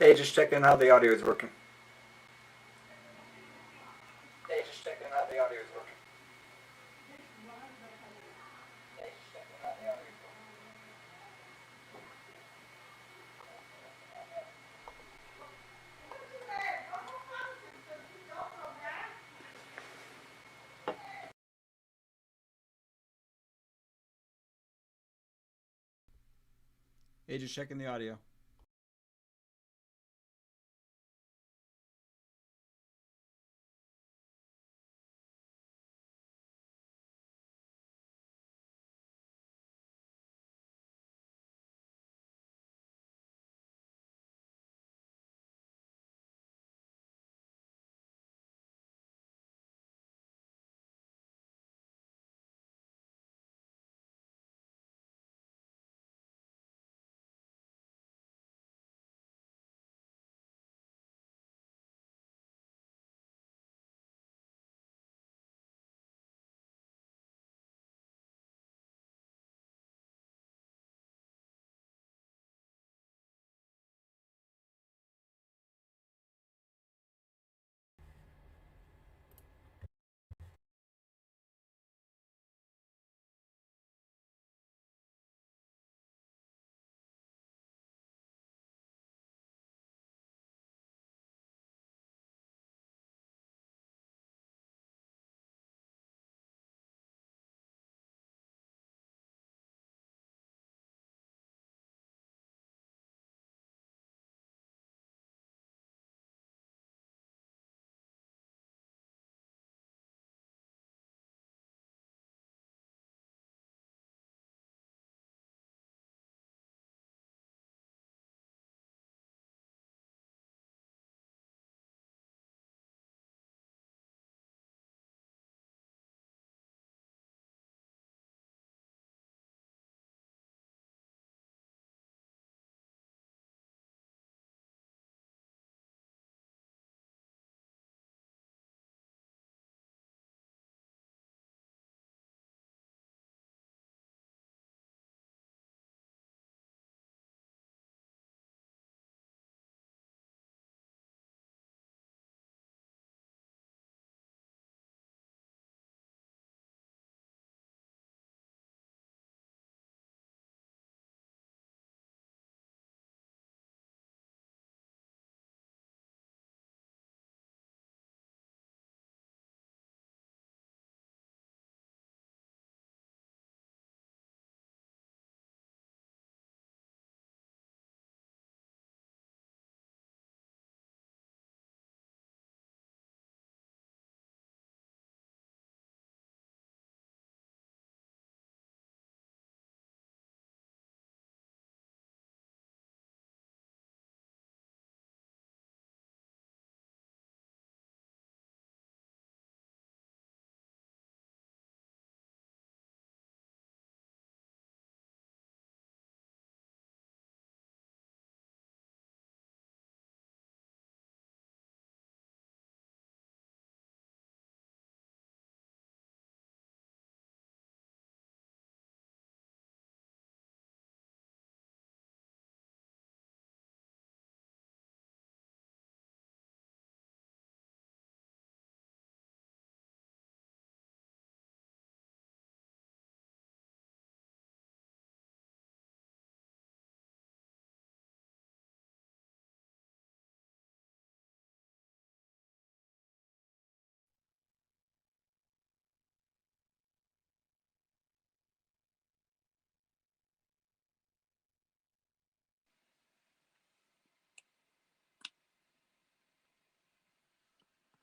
Hey, just checking how the audio is working. Hey, just checking the audio.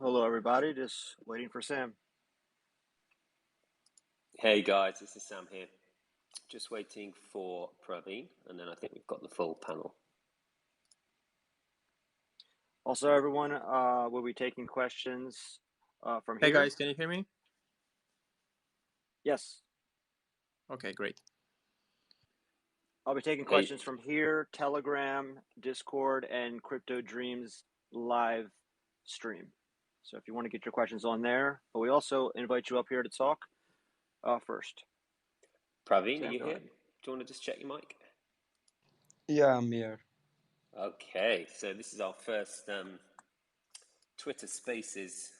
Hello, everybody. Just waiting for Sam. Hey guys, this is Sam here. Just waiting for Praveen, and then I think we've got the full panel. Also, everyone, we'll be taking questions from here. Hey guys, can you hear me? Yes. Okay, great. I'll be taking questions from here, Telegram, Discord, and Crypto Dreams live stream. So if you want to get your questions on there, but we also invite you up here to talk first. Praveen, are you here? Do you want to just check your mic? Yeah, I'm here. Okay, so this is our first Twitter Spaces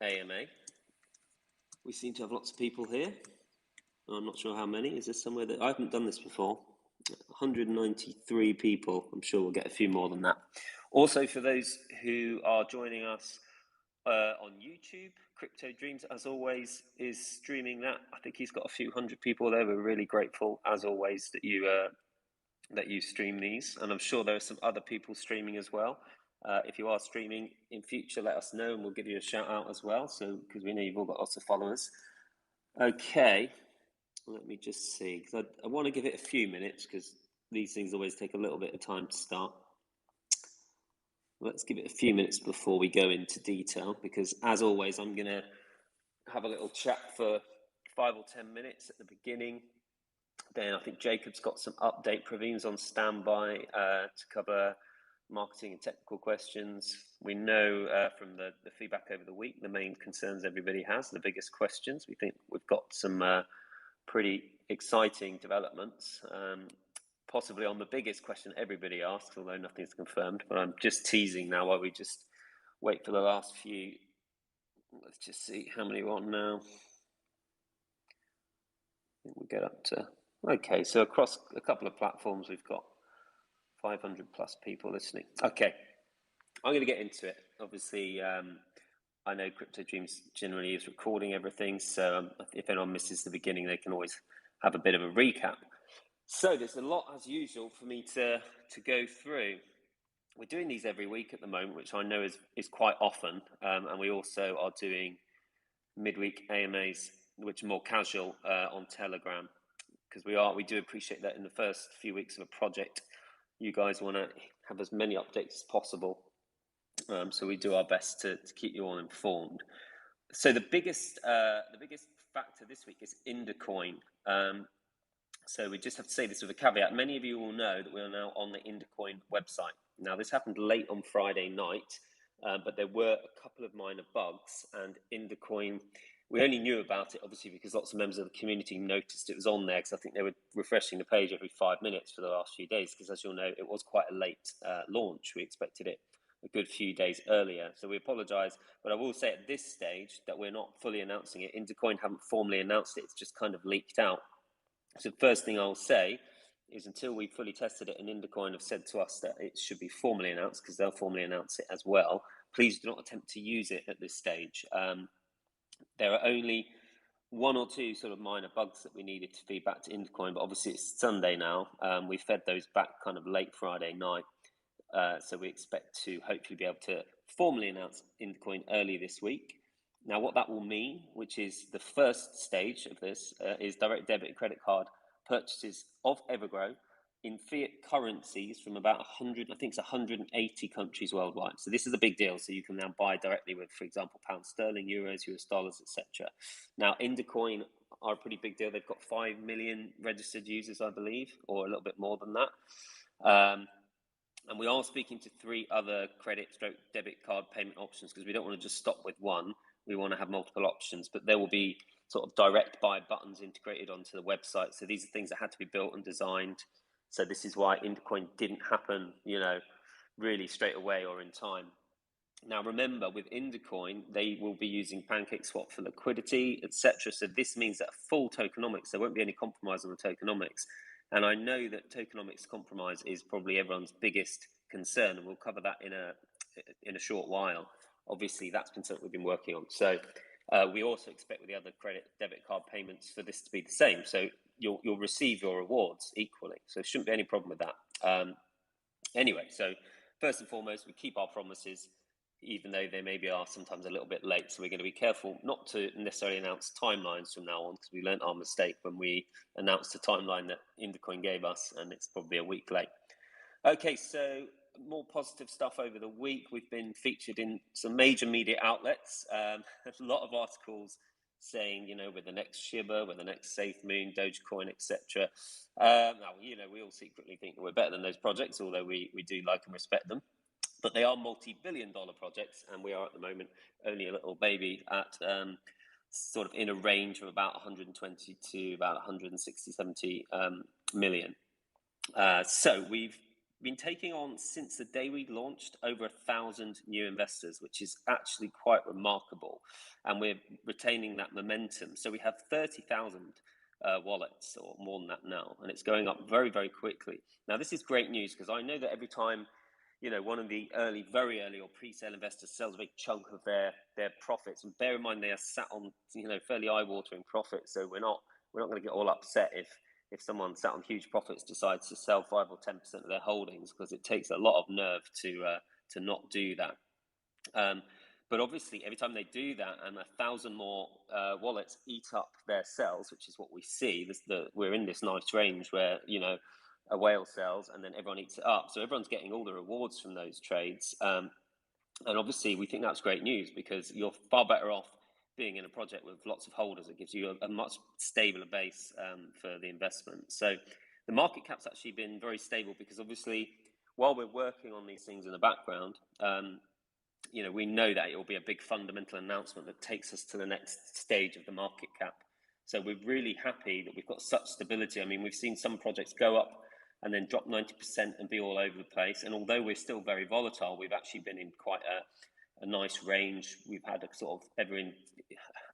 AMA. We seem to have lots of people here. I'm not sure how many. Is there somewhere that I haven't done this before? 193 people. I'm sure we'll get a few more than that. Also, for those who are joining us on YouTube, Crypto Dreams, as always, is streaming that. I think he's got a few hundred people there. We're really grateful, as always, that you stream these, and I'm sure there are some other people streaming as well. If you are streaming in future, let us know, and we'll give you a shout out as well. So, because we know you've all got lots of followers. Okay, let me just see, because I want to give it a few minutes, because these things always take a little bit of time to start. Let's give it a few minutes before we go into detail, because as always, I'm going to have a little chat for 5 or 10 minutes at the beginning. Then I think Jacob's got some update. Praveen's on standby to cover marketing and technical questions. We know from the feedback over the week, the main concerns everybody has, the biggest questions. We think we've got some pretty exciting developments, possibly on the biggest question everybody asks, although nothing's confirmed. But I'm just teasing now while we just wait for the last few. Let's just see how many we're on now. I think we'll get up to... Okay, so across a couple of platforms, we've got 500 plus people listening. Okay, I'm going to get into it. Obviously, I know Crypto Dreams generally is recording everything, so if anyone misses the beginning, they can always have a bit of a recap. So there's a lot, as usual, for me to go through. We're doing these every week at the moment, which I know is quite often, and we also are doing midweek AMAs, which are more casual on Telegram. Because we do appreciate that in the first few weeks of a project, you guys want to have as many updates as possible. So we do our best to keep you all informed. So the biggest factor this week is Indacoin. So we just have to say this with a caveat. Many of you will know that we are now on the Indacoin website. Now this happened late on Friday night, but there were a couple of minor bugs, and Indacoin, we only knew about it, obviously, because lots of members of the community noticed it was on there, because I think they were refreshing the page every 5 minutes for the last few days, because as you'll know, it was quite a late launch. We expected it a good few days earlier. So we apologise, but I will say at this stage that we're not fully announcing it. Indacoin haven't formally announced it. It's just kind of leaked out. So the first thing I'll say is until we've fully tested it and Indacoin have said to us that it should be formally announced, because they'll formally announce it as well, please do not attempt to use it at this stage. There are only 1 or 2 sort of minor bugs that we needed to feed back to Indacoin, but obviously it's Sunday now. We fed those back kind of late Friday night. So we expect to hopefully be able to formally announce Indacoin early this week. Now, what that will mean, which is the first stage of this, is direct debit credit card purchases of EverGrow in fiat currencies from about 100, I think it's 180 countries worldwide. So this is a big deal. So you can now buy directly with, for example, pound sterling, euros, US dollars, etc. Now, Indacoin are a pretty big deal. They've got 5 million registered users, I believe, or a little bit more than that. And we are speaking to 3 other credit/debit card payment options, because we don't want to just stop with one. We want to have multiple options, but there will be sort of direct buy buttons integrated onto the website. So these are things that had to be built and designed. So this is why Indacoin didn't happen, really straight away or in time. Now, remember, with Indacoin, they will be using PancakeSwap for liquidity, etc. So this means that full tokenomics, there won't be any compromise on the tokenomics. And I know that tokenomics compromise is probably everyone's biggest concern, and we'll cover that in a short while. Obviously, that's been something we've been working on. So we also expect with the other credit debit card payments for this to be the same. So you'll receive your rewards equally. So there shouldn't be any problem with that. Anyway, so first and foremost, we keep our promises, even though they maybe are sometimes a little bit late. So we're going to be careful not to necessarily announce timelines from now on, because we learned our mistake when we announced the timeline that Indacoin gave us, and it's probably a week late. Okay, so more positive stuff over the week. We've been featured in some major media outlets. A lot of articles saying, we're the next Shiba, we're the next SafeMoon, Dogecoin, etc. Now, we all secretly think that we're better than those projects, although we do like and respect them. But they are multi-billion-dollar projects, and we are at the moment only a little baby at sort of in a range of about 120 to about 160, 70 million. So we've been taking on, since the day we launched, over 1,000 new investors, which is actually quite remarkable. And we're retaining that momentum. So we have 30,000 wallets, or more than that now, and it's going up very, very quickly. Now, this is great news, because I know that every time, you know, one of the very early or pre-sale investors sells a big chunk of their profits, and bear in mind they are sat on, you know, fairly eye-watering profits, so we're not going to get all upset if someone sat on huge profits decides to sell 5 or 10% of their holdings, because it takes a lot of nerve to not do that. But obviously, every time they do that, and 1,000 more wallets eat up their sells, which is what we see. We're in this nice range where, you know, a whale sells and then everyone eats it up. So everyone's getting all the rewards from those trades. And obviously, we think that's great news, because you're far better off being in a project with lots of holders. It gives you a much stabler base for the investment. So the market cap's actually been very stable, because obviously, while we're working on these things in the background, you know, we know that it will be a big fundamental announcement that takes us to the next stage of the market cap. So we're really happy that we've got such stability. I mean, we've seen some projects go up and then drop 90% and be all over the place. And although we're still very volatile, we've actually been in quite a nice range. We've had a sort of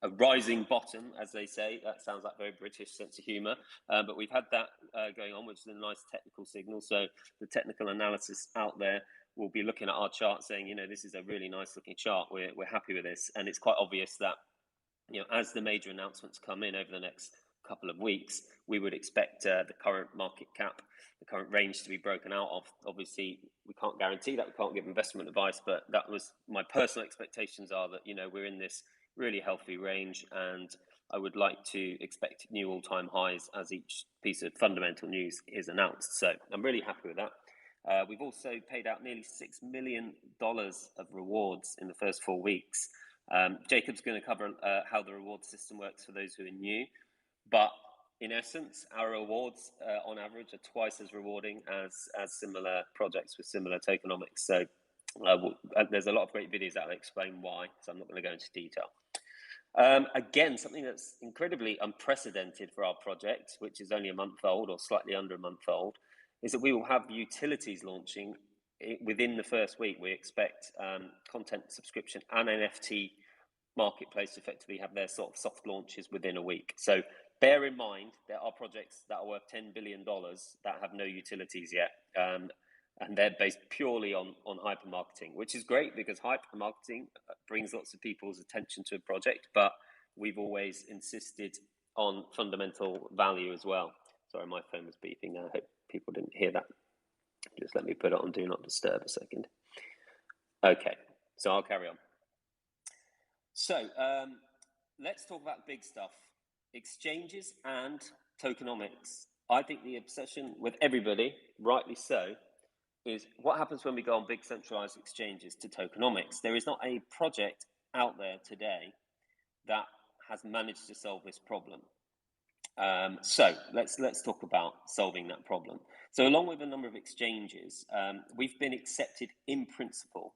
a rising bottom, as they say. That sounds like a very British sense of humour. But we've had that going on, which is a nice technical signal. So the technical analysis out there will be looking at our chart saying, you know, this is a really nice looking chart. We're happy with this. And it's quite obvious that, you know, as the major announcements come in over the next couple of weeks, we would expect the current market cap, the current range, to be broken out of. Obviously, we can't guarantee that, we can't give investment advice, but that was my personal expectations, are that, you know, we're in this really healthy range, and I would like to expect new all-time highs as each piece of fundamental news is announced. So I'm really happy with that. We've also paid out nearly $6 million of rewards in the first 4 weeks. Jacob's going to cover how the reward system works for those who are new, but in essence, our rewards on average are twice as rewarding as similar projects with similar tokenomics. So there's a lot of great videos that explain why, so I'm not going to go into detail. Again, something that's incredibly unprecedented for our project, which is only a month old or slightly under a month old, is that we will have utilities launching within the first week. We expect content subscription and NFT marketplace to effectively have their sort of soft launches within a week. So bear in mind, there are projects that are worth $10 billion that have no utilities yet. And they're based purely on hypermarketing, which is great, because hypermarketing brings lots of people's attention to a project, but we've always insisted on fundamental value as well. Sorry, my phone was beeping there. I hope people didn't hear that. Just let me put it on Do Not Disturb a second. Okay, so I'll carry on. So let's talk about big stuff. Exchanges and tokenomics. I think the obsession with everybody, rightly so, is what happens when we go on big centralized exchanges to tokenomics. There is not a project out there today that has managed to solve this problem. So let's talk about solving that problem. So along with a number of exchanges, we've been accepted in principle,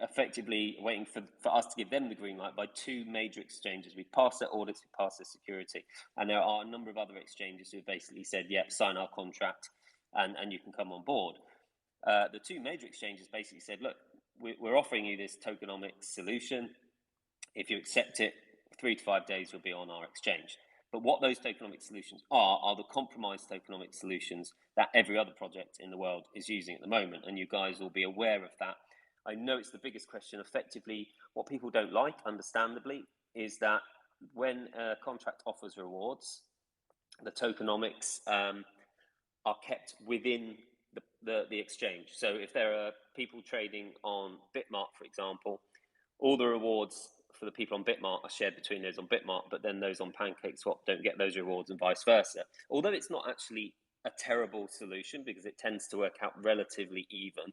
effectively waiting for us to give them the green light by 2 major exchanges. We've passed their audits, we've passed their security, and there are a number of other exchanges who have basically said, yep, sign our contract and you can come on board. The 2 major exchanges basically said, look, we're offering you this tokenomics solution. If you accept it, 3 to 5 days you'll be on our exchange. But what those tokenomic solutions are the compromised tokenomic solutions that every other project in the world is using at the moment. And you guys will be aware of that. I know it's the biggest question. Effectively, what people don't like, understandably, is that when a contract offers rewards, the tokenomics are kept within the exchange. So if there are people trading on Bitmart, for example, all the rewards for the people on Bitmart are shared between those on Bitmart, but then those on PancakeSwap don't get those rewards, and vice versa. Although it's not actually a terrible solution, because it tends to work out relatively even.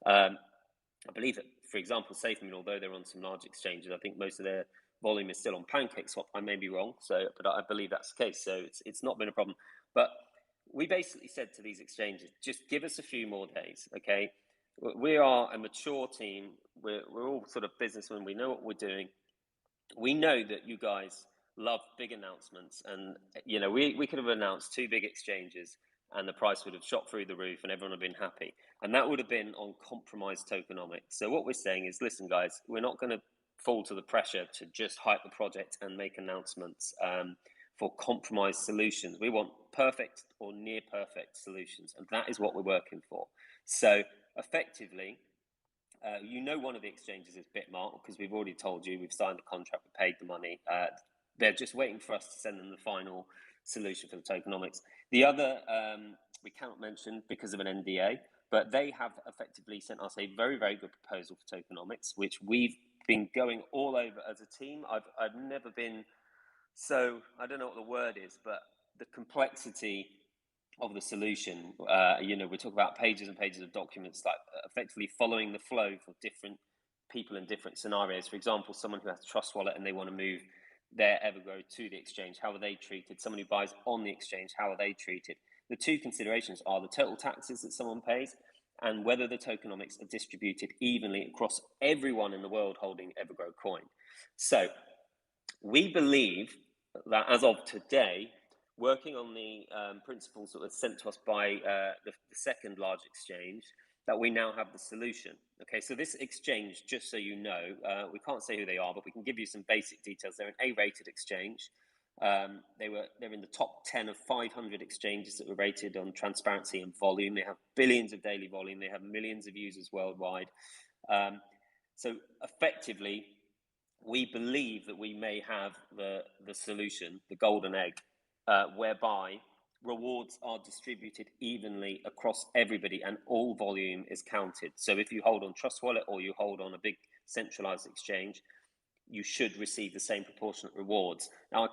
I believe that, for example, SafeMoon, although they're on some large exchanges, I think most of their volume is still on PancakeSwap. I may be wrong, but I believe that's the case. So it's not been a problem. But we basically said to these exchanges, just give us a few more days, okay? We are a mature team. We're all sort of businessmen. We know what we're doing. We know that you guys love big announcements, and you know we could have announced 2 big exchanges and the price would have shot through the roof and everyone would have been happy. And that would have been on compromised tokenomics. So what we're saying is, listen, guys, we're not going to fall to the pressure to just hype the project and make announcements for compromised solutions. We want perfect or near perfect solutions, and that is what we're working for. So effectively, one of the exchanges is Bitmart, because we've already told you, we've signed the contract, we paid the money. They're just waiting for us to send them the final solution for the tokenomics. The other we cannot mention because of an NDA, but they have effectively sent us a very, very good proposal for tokenomics, which we've been going all over as a team. I've never been so, I don't know what the word is, but the complexity of the solution, we're talking about pages and pages of documents, like effectively following the flow for different people in different scenarios. For example, someone who has a trust wallet and they want to move their EverGrow to the exchange, how are they treated? Someone who buys on the exchange, how are they treated? The two considerations are the total taxes that someone pays and whether the tokenomics are distributed evenly across everyone in the world holding EverGrow coin. So we believe that as of today, working on the principles that were sent to us by the second large exchange, that we now have the solution. Okay, so this exchange, just so you know, we can't say who they are, but we can give you some basic details. They're an A-rated exchange. They're in the top 10 of 500 exchanges that were rated on transparency and volume. They have billions of daily volume. They have millions of users worldwide. So effectively, we believe that we may have the solution, the golden egg, whereby rewards are distributed evenly across everybody and all volume is counted. So if you hold on Trust Wallet or you hold on a big centralized exchange, you should receive the same proportionate rewards. Now,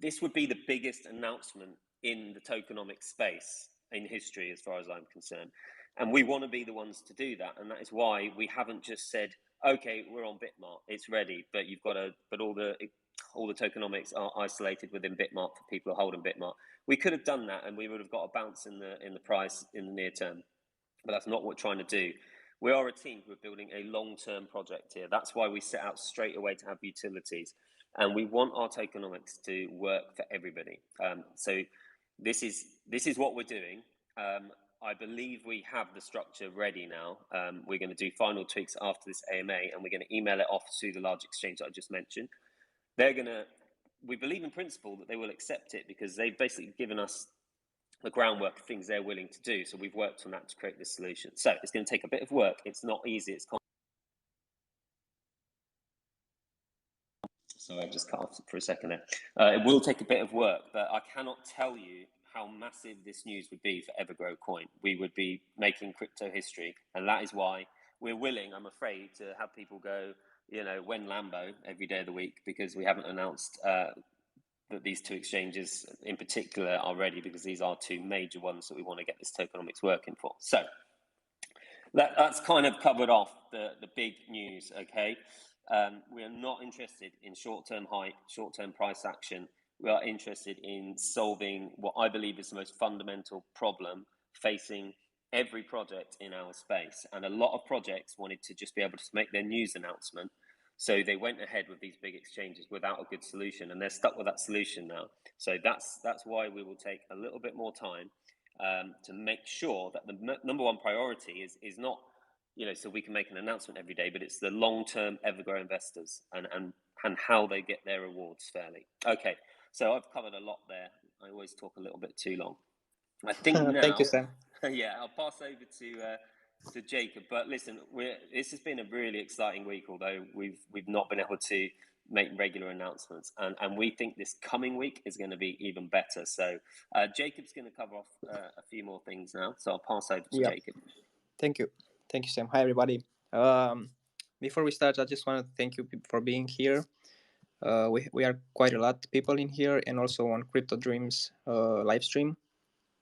this would be the biggest announcement in the tokenomics space in history, as far as I'm concerned. And we want to be the ones to do that. And that is why we haven't just said, okay, we're on Bitmart, it's ready, but you've got to, but all the tokenomics are isolated within Bitmart for people who hold in Bitmart. We could have done that and we would have got a bounce in the price in the near term, but that's not what we're trying to do. We are a team who are building a long-term project here. That's why we set out straight away to have utilities, and we want our tokenomics to work for everybody. So this is what we're doing. I believe we have the structure ready now. We're going to do final tweaks after this AMA, and we're going to email it off to the large exchange that I just mentioned. We believe in principle that they will accept it because they've basically given us the groundwork of things they're willing to do. So we've worked on that to create this solution. So it's going to take a bit of work. It's not easy. Sorry, I just cut off for a second there. It will take a bit of work, but I cannot tell you how massive this news would be for EverGrow Coin. We would be making crypto history, and that is why we're willing, I'm afraid, to have people go, when Lambo every day of the week, because we haven't announced that these two exchanges in particular are ready, because these are two major ones that we want to get this tokenomics working for. So that's kind of covered off the big news, okay? We are not interested in short-term hype, short-term price action. We are interested in solving what I believe is the most fundamental problem facing every project in our space. And a lot of projects wanted to just be able to make their news announcement. So they went ahead with these big exchanges without a good solution, and they're stuck with that solution now. So that's why we will take a little bit more time to make sure that the number one priority is not, so we can make an announcement every day, but it's the long-term EverGrow investors and how they get their rewards fairly. Okay, so I've covered a lot there. I always talk a little bit too long. I think now, Thank you, Sam. Yeah, I'll pass over to Jacob. But listen, this has been a really exciting week, although we've not been able to make regular announcements, and we think this coming week is going to be even better. So Jacob's going to cover off a few more things now. So I'll pass over to Jacob. Thank you, Sam. Hi, everybody. Before we start, I just want to thank you for being here. We are quite a lot of people in here, and also on Crypto Dreams live stream.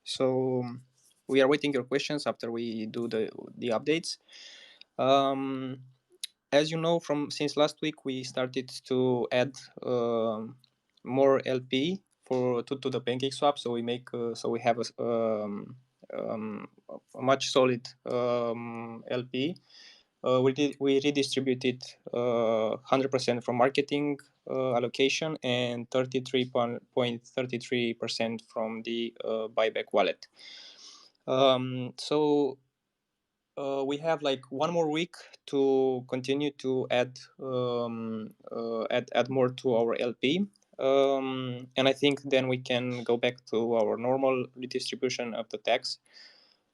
So we are waiting your questions after we do the updates. As you know, since last week we started to add more LP to the PancakeSwap. So we have a much solid LP we redistributed 100% from marketing allocation and 33.33% from the buyback wallet. So we have like one more week to continue to add more to our LP. And I think then we can go back to our normal redistribution of the tax.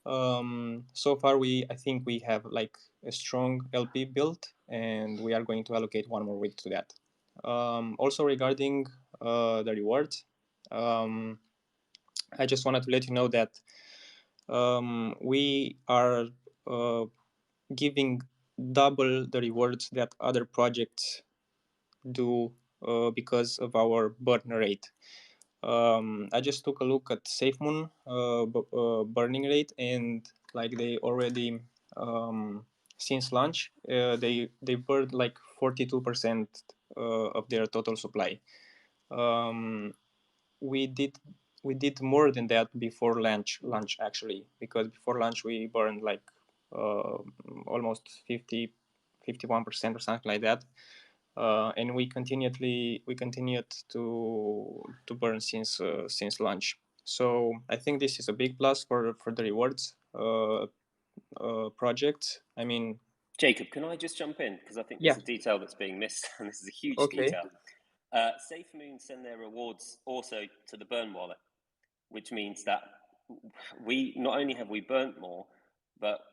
So far, I think we have like a strong LP built, and we are going to allocate one more week to that. Also regarding the rewards, I just wanted to let you know that we are giving double the rewards that other projects do because of our burn rate. I just took a look at SafeMoon burning rate, and like they already since launch they burned like 42% of their total supply. We did more than that before launch actually, because before launch we burned like almost 51% or something like that. And we continued to burn since launch. So I think this is a big plus for the rewards project. I mean, Jacob, can I just jump in, because I think there's a detail that's being missed, and this is a huge detail. SafeMoon send their rewards also to the burn wallet, which means that we not only have we burnt more, but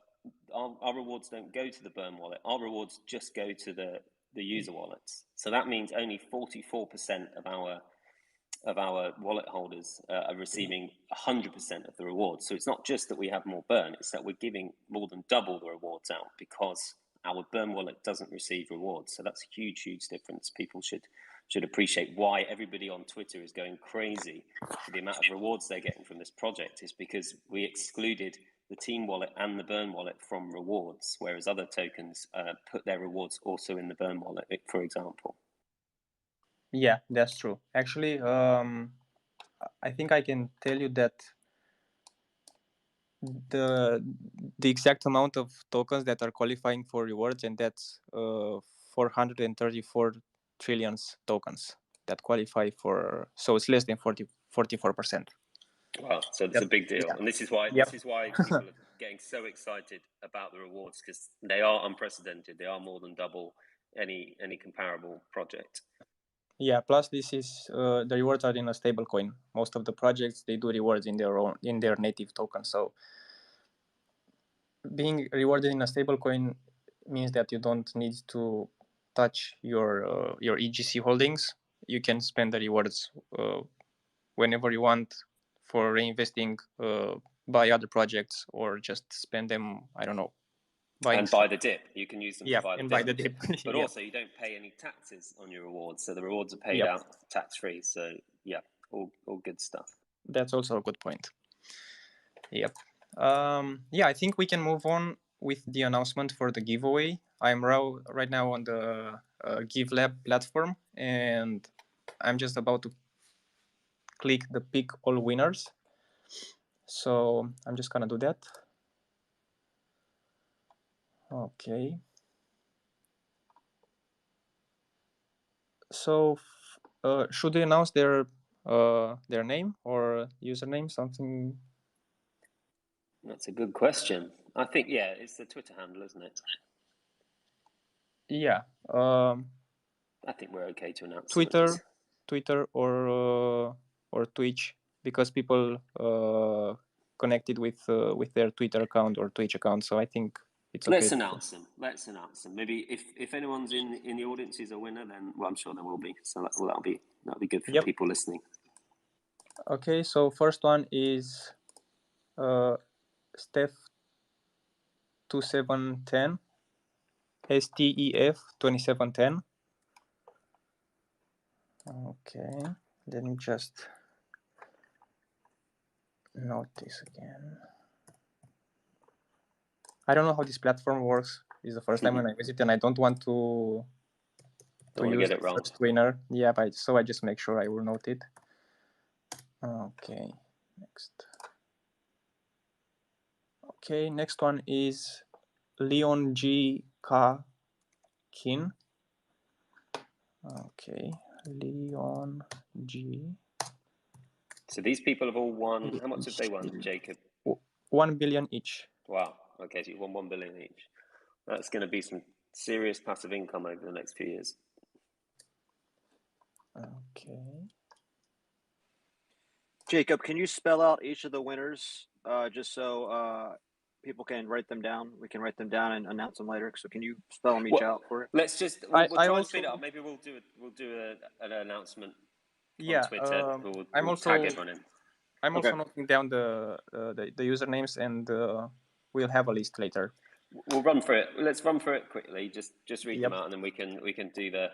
our rewards don't go to the burn wallet. Our rewards just go to the user wallets. So that means only 44% of our wallet holders are receiving 100% of the rewards. So it's not just that we have more burn, it's that we're giving more than double the rewards out because our burn wallet doesn't receive rewards. So that's a huge, huge difference. People should appreciate why everybody on Twitter is going crazy for the amount of rewards they're getting from this project, is because we excluded the team wallet and the burn wallet from rewards, whereas other tokens put their rewards also in the burn wallet, for example. Yeah, that's true. Actually, I think I can tell you that the exact amount of tokens that are qualifying for rewards, and that's 434 trillion tokens that qualify for. So it's less than 44%. Wow, so it's a big deal, and this is why people are getting so excited about the rewards, because they are unprecedented. They are more than double any comparable project. Yeah. Plus, this is the rewards are in a stable coin. Most of the projects, they do rewards in their native token. So being rewarded in a stable coin means that you don't need to touch your EGC holdings. You can spend the rewards whenever you want for reinvesting by other projects, or just spend them, I don't know, and buy the dip. You can use them to buy the dip. But also you don't pay any taxes on your rewards, so the rewards are paid out tax-free. So yeah, all good stuff. That's also a good point. Yep. I think we can move on with the announcement for the giveaway. I'm right now on the GiveLab platform, and I'm just about to click the pick all winners. So I'm just gonna do that. Okay. So should they announce their name or username, something? That's a good question. I think it's the Twitter handle, isn't it? Yeah. I think we're okay to announce Twitter or Twitch, because people connected with their Twitter account or Twitch account. So I think it's okay. Let's announce them. Maybe if anyone's in the audience is a winner, then I'm sure there will be. So that'll be good for people listening. Okay, so first one is Steph 2710, STEF 2710. Okay, let me just note this again. I don't know how this platform works. It's the first time when I visit, and I don't want to use get it wrong. First winner. Yeah, so I just make sure I will note it. Okay, next. Okay, next one is Leon G Kin. Okay, Leon G. So these people have all won. How much have they won, Jacob? 1 billion each. Wow. Okay, so you've won 1 billion each. That's going to be some serious passive income over the next few years. Okay. Jacob, can you spell out each of the winners just so people can write them down? We can write them down and announce them later. So can you spell them each out for it? Let's just we'll try and speed it up. Maybe we'll do an announcement on Twitter. We'll tag everyone in. I'm also noting down the usernames, and we'll have a list later. We'll run through it. Let's run through it quickly. Just read them out, and then we can do the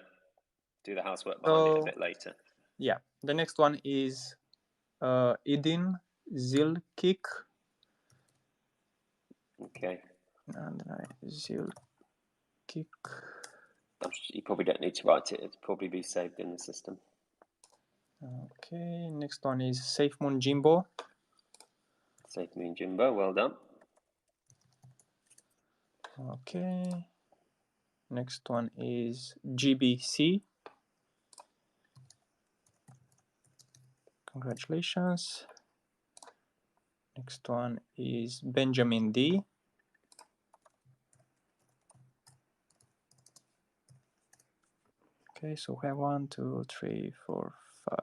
housework behind it a bit later. Yeah, the next one is Idin Zilkik. Okay. And Zilkik. You probably don't need to write it. It'll probably be saved in the system. Okay, next one is Safe Moon Jimbo. Safe Moon Jimbo, well done. Okay. Next one is GBC. Congratulations. Next one is Benjamin D. Okay, so we have 1, 2, 3, 4, 5,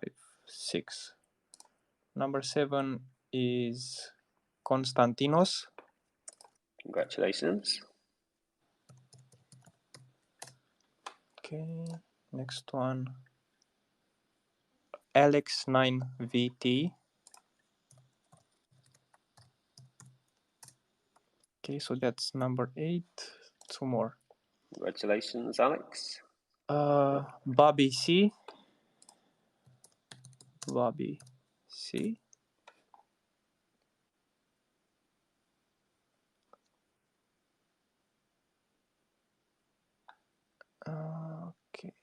6. Number 7 is Konstantinos. Congratulations. Okay, next one, Alex9VT. Okay, so that's number 8. 2 more. Congratulations, Alex. Bobby C. Bobby C. Okay.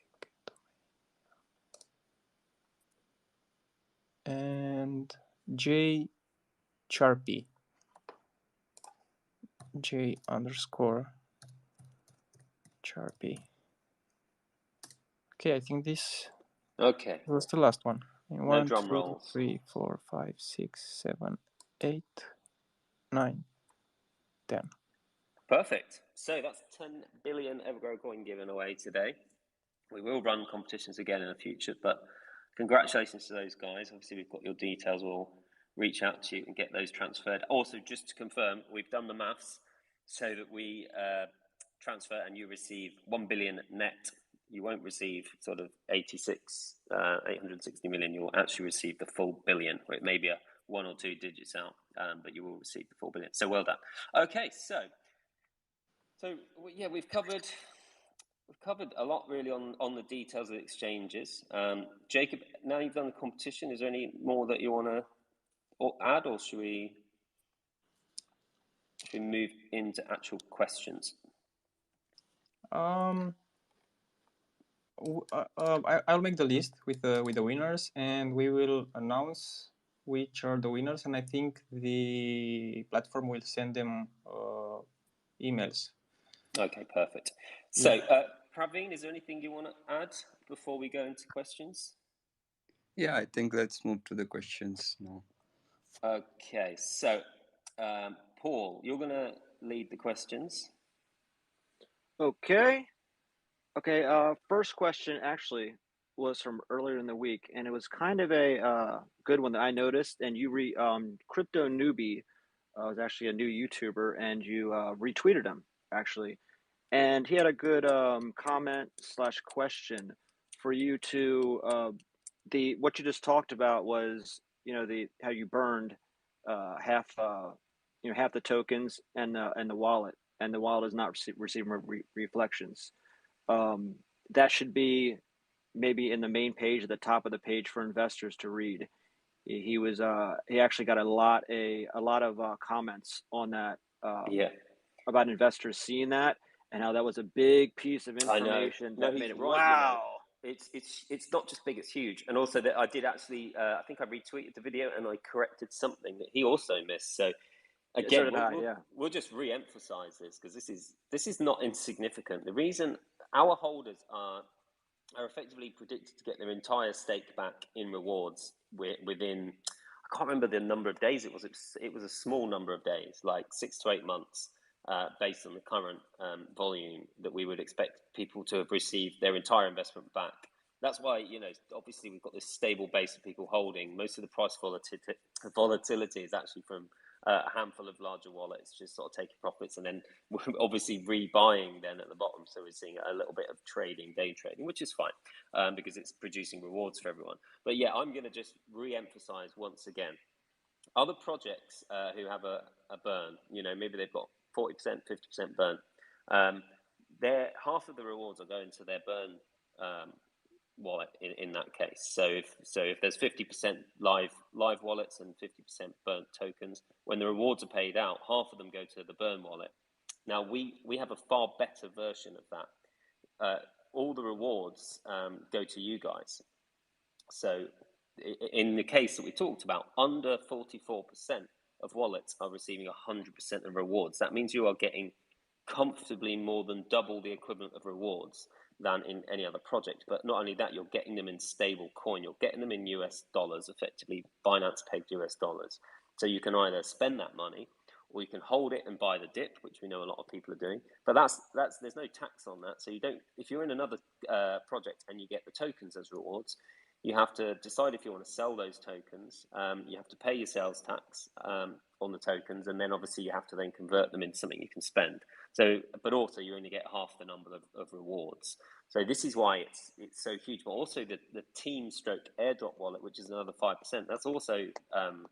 And J Sharpie. J underscore Sharpie. Okay, I think this was the last one. 1, 2, 3, 4, 5, 6, 7, 8, 9, 10. Perfect. So that's 10 billion EverGrow coin given away today. We will run competitions again in the future, but congratulations to those guys. Obviously, we've got your details. We'll reach out to you and get those transferred. Also, just to confirm, we've done the maths so that we transfer and you receive 1 billion net. You won't receive sort of 860 million. You'll actually receive the full billion, or it may be a 1 or 2 digits out, but you will receive the full billion. So well done. Okay, so yeah, we've covered a lot really on the details of the exchanges. Jacob, now you've done the competition, is there any more that you want to add, or should we move into actual questions? I'll make the list with the winners, and we will announce which are the winners, and I think the platform will send them emails. Okay, perfect. So, Praveen, is there anything you want to add before we go into questions? Yeah, I think let's move to the questions now. Okay, so Paul, you're going to lead the questions. Okay. First question actually was from earlier in the week, and it was kind of a good one that I noticed. And you Crypto Newbie was actually a new YouTuber, and you retweeted him actually, and he had a good comment / question for you to what you just talked about was how you burned half the tokens and the wallet, and the wallet is not receiving reflections. That should be maybe in the main page at the top of the page for investors to read. He actually got a lot of comments on that about investors seeing that and how that was a big piece of information that made it wow. It's not just big, it's huge. And also that I did actually I think I retweeted the video and I corrected something that he also missed. So So Again, did I. we'll just re-emphasize this because this is not insignificant. The reason our holders are effectively predicted to get their entire stake back in rewards within, I can't remember the number of days it was. It was a small number of days, like 6 to 8 months, based on the current volume that we would expect people to have received their entire investment back. That's why, you know, obviously we've got this stable base of people holding. Most of the price volatility is actually from a handful of larger wallets just sort of taking profits and then we're obviously rebuying then at the bottom. So we're seeing a little bit of trading, day trading, which is fine because it's producing rewards for everyone. But yeah, I'm going to just re-emphasize once again, other projects who have a burn, you know, maybe they've got 40%, 50% burn, half of the rewards are going to their burn wallet in that case. So if there's 50% live wallets and 50% burnt tokens, when the rewards are paid out, half of them go to the burn wallet. Now we have a far better version of that. All the rewards go to you guys. So in the case that we talked about, under 44% of wallets are receiving 100% of rewards. That means you are getting comfortably more than double the equivalent of rewards than in any other project. But not only that, you're getting them in stable coin. You're getting them in US dollars, effectively Binance pegged US dollars. So you can either spend that money or you can hold it and buy the dip, which we know a lot of people are doing. But there's no tax on that. So you don't, if you're in another project and you get the tokens as rewards, you have to decide if you want to sell those tokens. You have to pay your sales tax on the tokens, and then obviously you have to then convert them into something you can spend. So, but also you only get half the number of rewards. So this is why it's so huge. But also the team stroke airdrop wallet, which is another 5%, that's also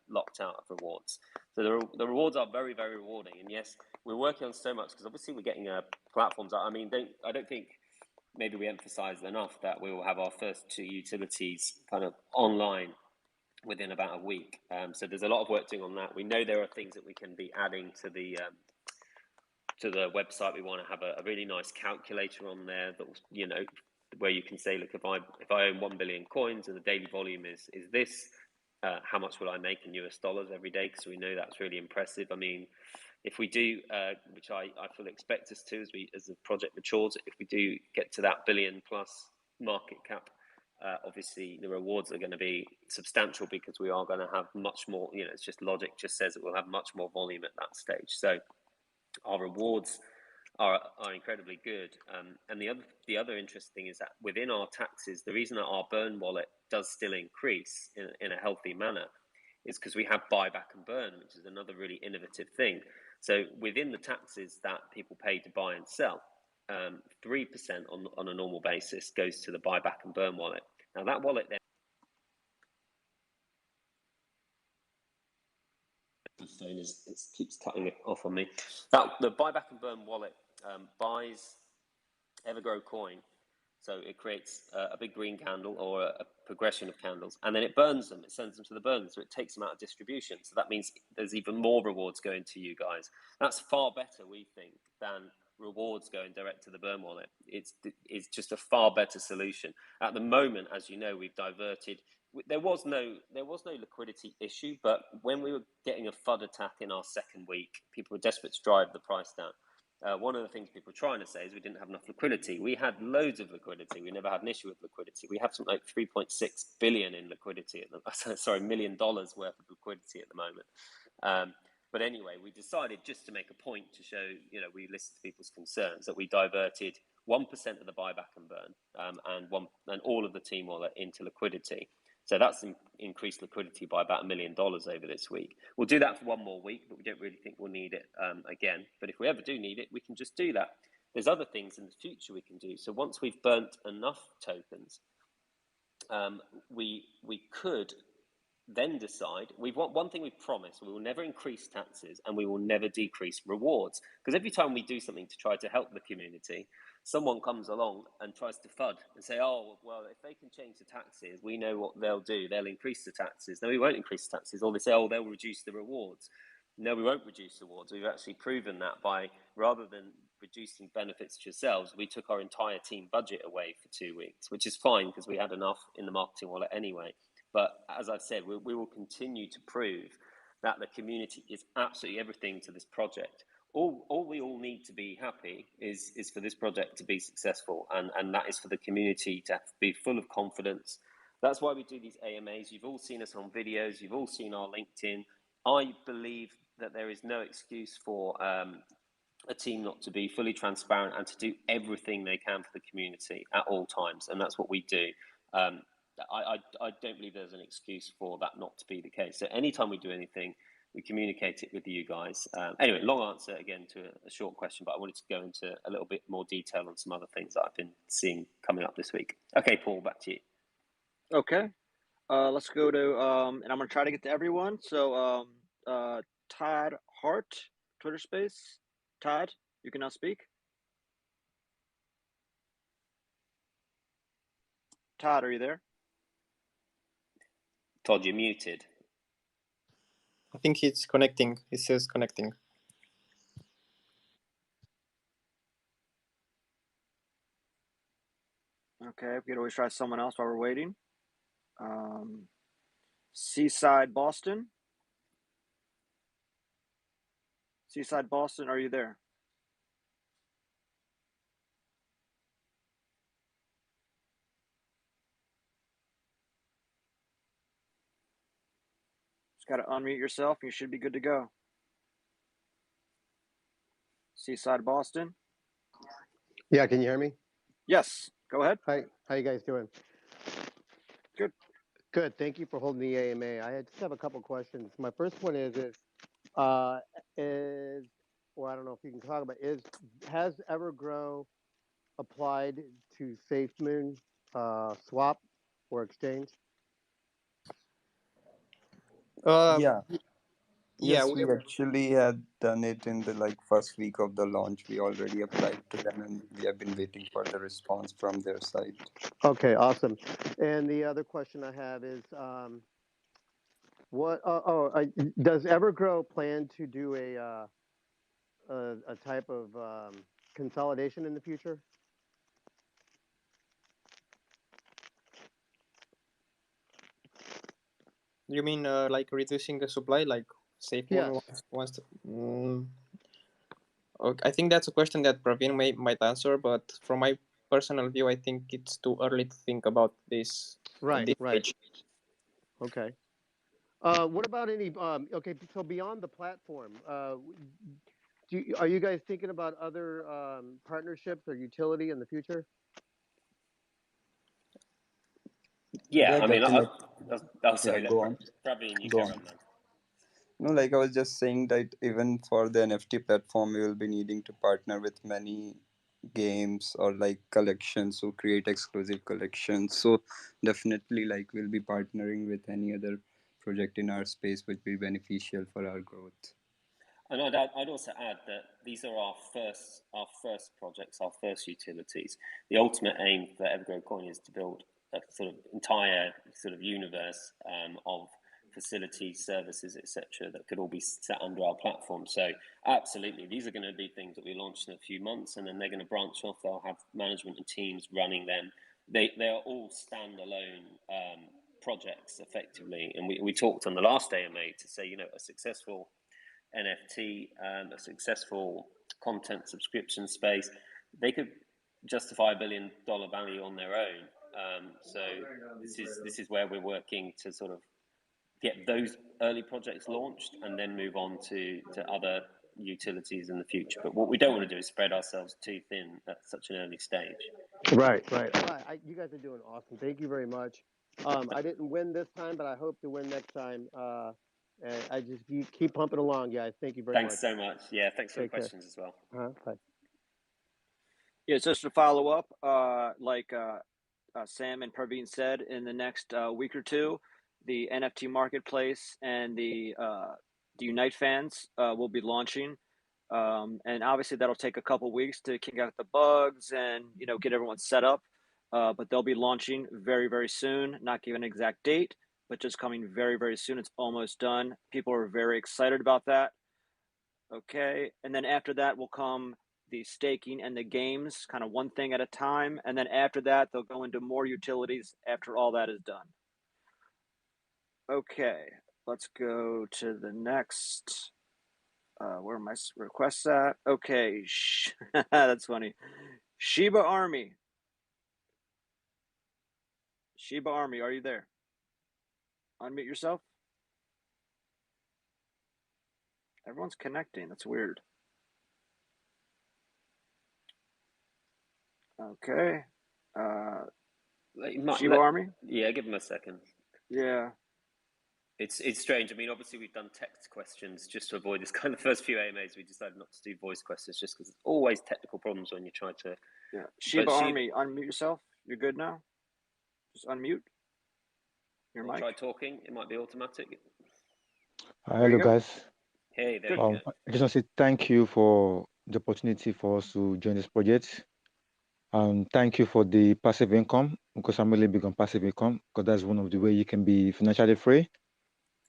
locked out of rewards. So the rewards are very, very rewarding. And yes, we're working on so much because obviously we're getting platforms. I mean, I don't think maybe we emphasized enough that we will have our first 2 utilities kind of online within about a week. So there's a lot of work doing on that. We know there are things that we can be adding to the website. We want to have a really nice calculator on there that, you know, where you can say, look, if I own 1 billion coins and the daily volume is this, how much will I make in US dollars every day? Because we know that's really impressive. I mean, if we do, which I fully expect us to as the project matures, if we do get to that billion plus market cap, obviously the rewards are going to be substantial because we are going to have much more, you know, it's just logic just says that we'll have much more volume at that stage. So our rewards are incredibly good. And the other interesting thing is that within our taxes, the reason that our burn wallet does still increase in a healthy manner is because we have buyback and burn, which is another really innovative thing. So within the taxes that people pay to buy and sell, 3% on a normal basis goes to the buyback and burn wallet. Now that wallet then phone keeps cutting it off on me. The buyback and burn wallet buys EverGrow Coin. So it creates a big green candle or a progression of candles, and then it burns them. It sends them to the burner, so it takes them out of distribution. So that means there's even more rewards going to you guys. That's far better, we think, than rewards going direct to the burn wallet. It's just a far better solution. At the moment, as you know, we've diverted. There was no liquidity issue, but when we were getting a FUD attack in our second week, people were desperate to drive the price down. One of the things people were trying to say is we didn't have enough liquidity. We had loads of liquidity. We never had an issue with liquidity. We have something like 3.6 billion in liquidity $1 million worth of liquidity at the moment. But anyway, we decided just to make a point to show, you know, we listened to people's concerns that we diverted 1% of the buyback and burn and all of the team wallet into liquidity. So that's increased liquidity by about $1 million over this week. We'll do that for 1 more week, but we don't really think we'll need it again. But if we ever do need it, we can just do that. There's other things in the future we can do. So once we've burnt enough tokens, we could then decide. One thing we've promised: we will never increase taxes and we will never decrease rewards. Because every time we do something to try to help the community, someone comes along and tries to FUD and say, oh, well, if they can change the taxes, we know what they'll do. They'll increase the taxes. No, we won't increase the taxes. Or they say, oh, they'll reduce the rewards. No, we won't reduce the rewards. We've actually proven that by, rather than reducing benefits to yourselves, we took our entire team budget away for 2 weeks, which is fine because we had enough in the marketing wallet anyway. But as I've said, we will continue to prove that the community is absolutely everything to this project. All we all need to be happy is for this project to be successful, and that is for the community to be full of confidence. That's why we do these AMAs. You've all seen us on videos. You've all seen our LinkedIn. I believe that there is no excuse for a team not to be fully transparent and to do everything they can for the community at all times, and that's what we do. I don't believe there's an excuse for that not to be the case. So anytime we do anything, we communicate it with you guys. Anyway, long answer again to a short question, but I wanted to go into a little bit more detail on some other things that I've been seeing coming up this week. Okay, Paul, back to you. Okay. Let's go to, and I'm going to try to get to everyone. So, Todd Hart, Twitter Space. Todd, you can now speak. Todd, are you there? Todd, you're muted. I think it's connecting. It says connecting. Okay, we could always try someone else while we're waiting. Seaside Boston. Seaside Boston, are you there? Just got to unmute yourself. You should be good to go. Seaside Boston. Yeah, can you hear me? Yes, go ahead. Hi, how you guys doing? Good. Good. Thank you for holding the AMA. I just have a couple questions. My first one is, well, I don't know if you can talk about, has EverGrow applied to SafeMoon swap or exchange? Yeah. Yeah, Yes, we actually had done it in the first week of the launch. We already applied to them, and we have been waiting for the response from their side. Okay, awesome. And the other question I have is, does EverGrow plan to do a type of consolidation in the future? You mean like reducing the supply, like SafeMoon Yes. wants to? Okay, I think that's a question that Praveen might answer, but from my personal view, I think it's too early to think about this. Right, at this right. stage. Okay. What about any? Okay, so beyond the platform, are you guys thinking about other partnerships or utility in the future? Yeah, I mean, definitely. sorry, Go on. Praveen, you Go carry on. on, man. No, I was just saying that even for the NFT platform, we will be needing to partner with many games or collections who create exclusive collections. So definitely we'll be partnering with any other project in our space would be beneficial for our growth. And I'd also add that these are our first projects, our first utilities. The ultimate aim for EverGrow Coin is to build a sort of entire sort of universe of facilities, services, etc., that could all be set under our platform. So absolutely, these are going to be things that we launch in a few months, and then they're going to branch off. They'll have management and teams running them. They are all standalone projects, effectively. And we talked on the last AMA to say, a successful NFT, a successful content subscription space, they could justify $1 billion value on their own. So this is where we're working to sort of get those early projects launched and then move on to other utilities in the future. But what we don't want to do is spread ourselves too thin at such an early stage. Right. You guys are doing awesome. Thank you very much. I didn't win this time, but I hope to win next time. And you keep pumping along, guys. Thank you very much. Thanks so much. Yeah, thanks for the questions as well. Bye. Yeah, just to follow up, Sam and Praveen said, in the next week or two, the NFT marketplace and the Unite fans will be launching. And obviously that'll take a couple weeks to kick out the bugs and, get everyone set up. But they'll be launching very, very soon. Not giving an exact date, but just coming very, very soon. It's almost done. People are very excited about that. Okay. And then after that will come the staking and the games, kind of one thing at a time. And then after that, they'll go into more utilities after all that is done. Okay. let's go to the next. Where are my requests at? Okay, that's funny. Shiba Army. Shiba Army, are you there? Unmute yourself. Everyone's connecting. That's weird. Okay. Shiba Army? Yeah, give him a second. Yeah. It's strange. I mean, obviously we've done text questions just to avoid this kind of first few AMAs. We decided not to do voice questions just because there's always technical problems when you try to. Yeah. Shiba Army, unmute yourself. You're good now. Just unmute your mic. Try talking. It might be automatic. Hello, guys. Hey, there you go. I just want to say thank you for the opportunity for us to join this project. Thank you for the passive income, because I'm really big on passive income, because that's one of the ways you can be financially free.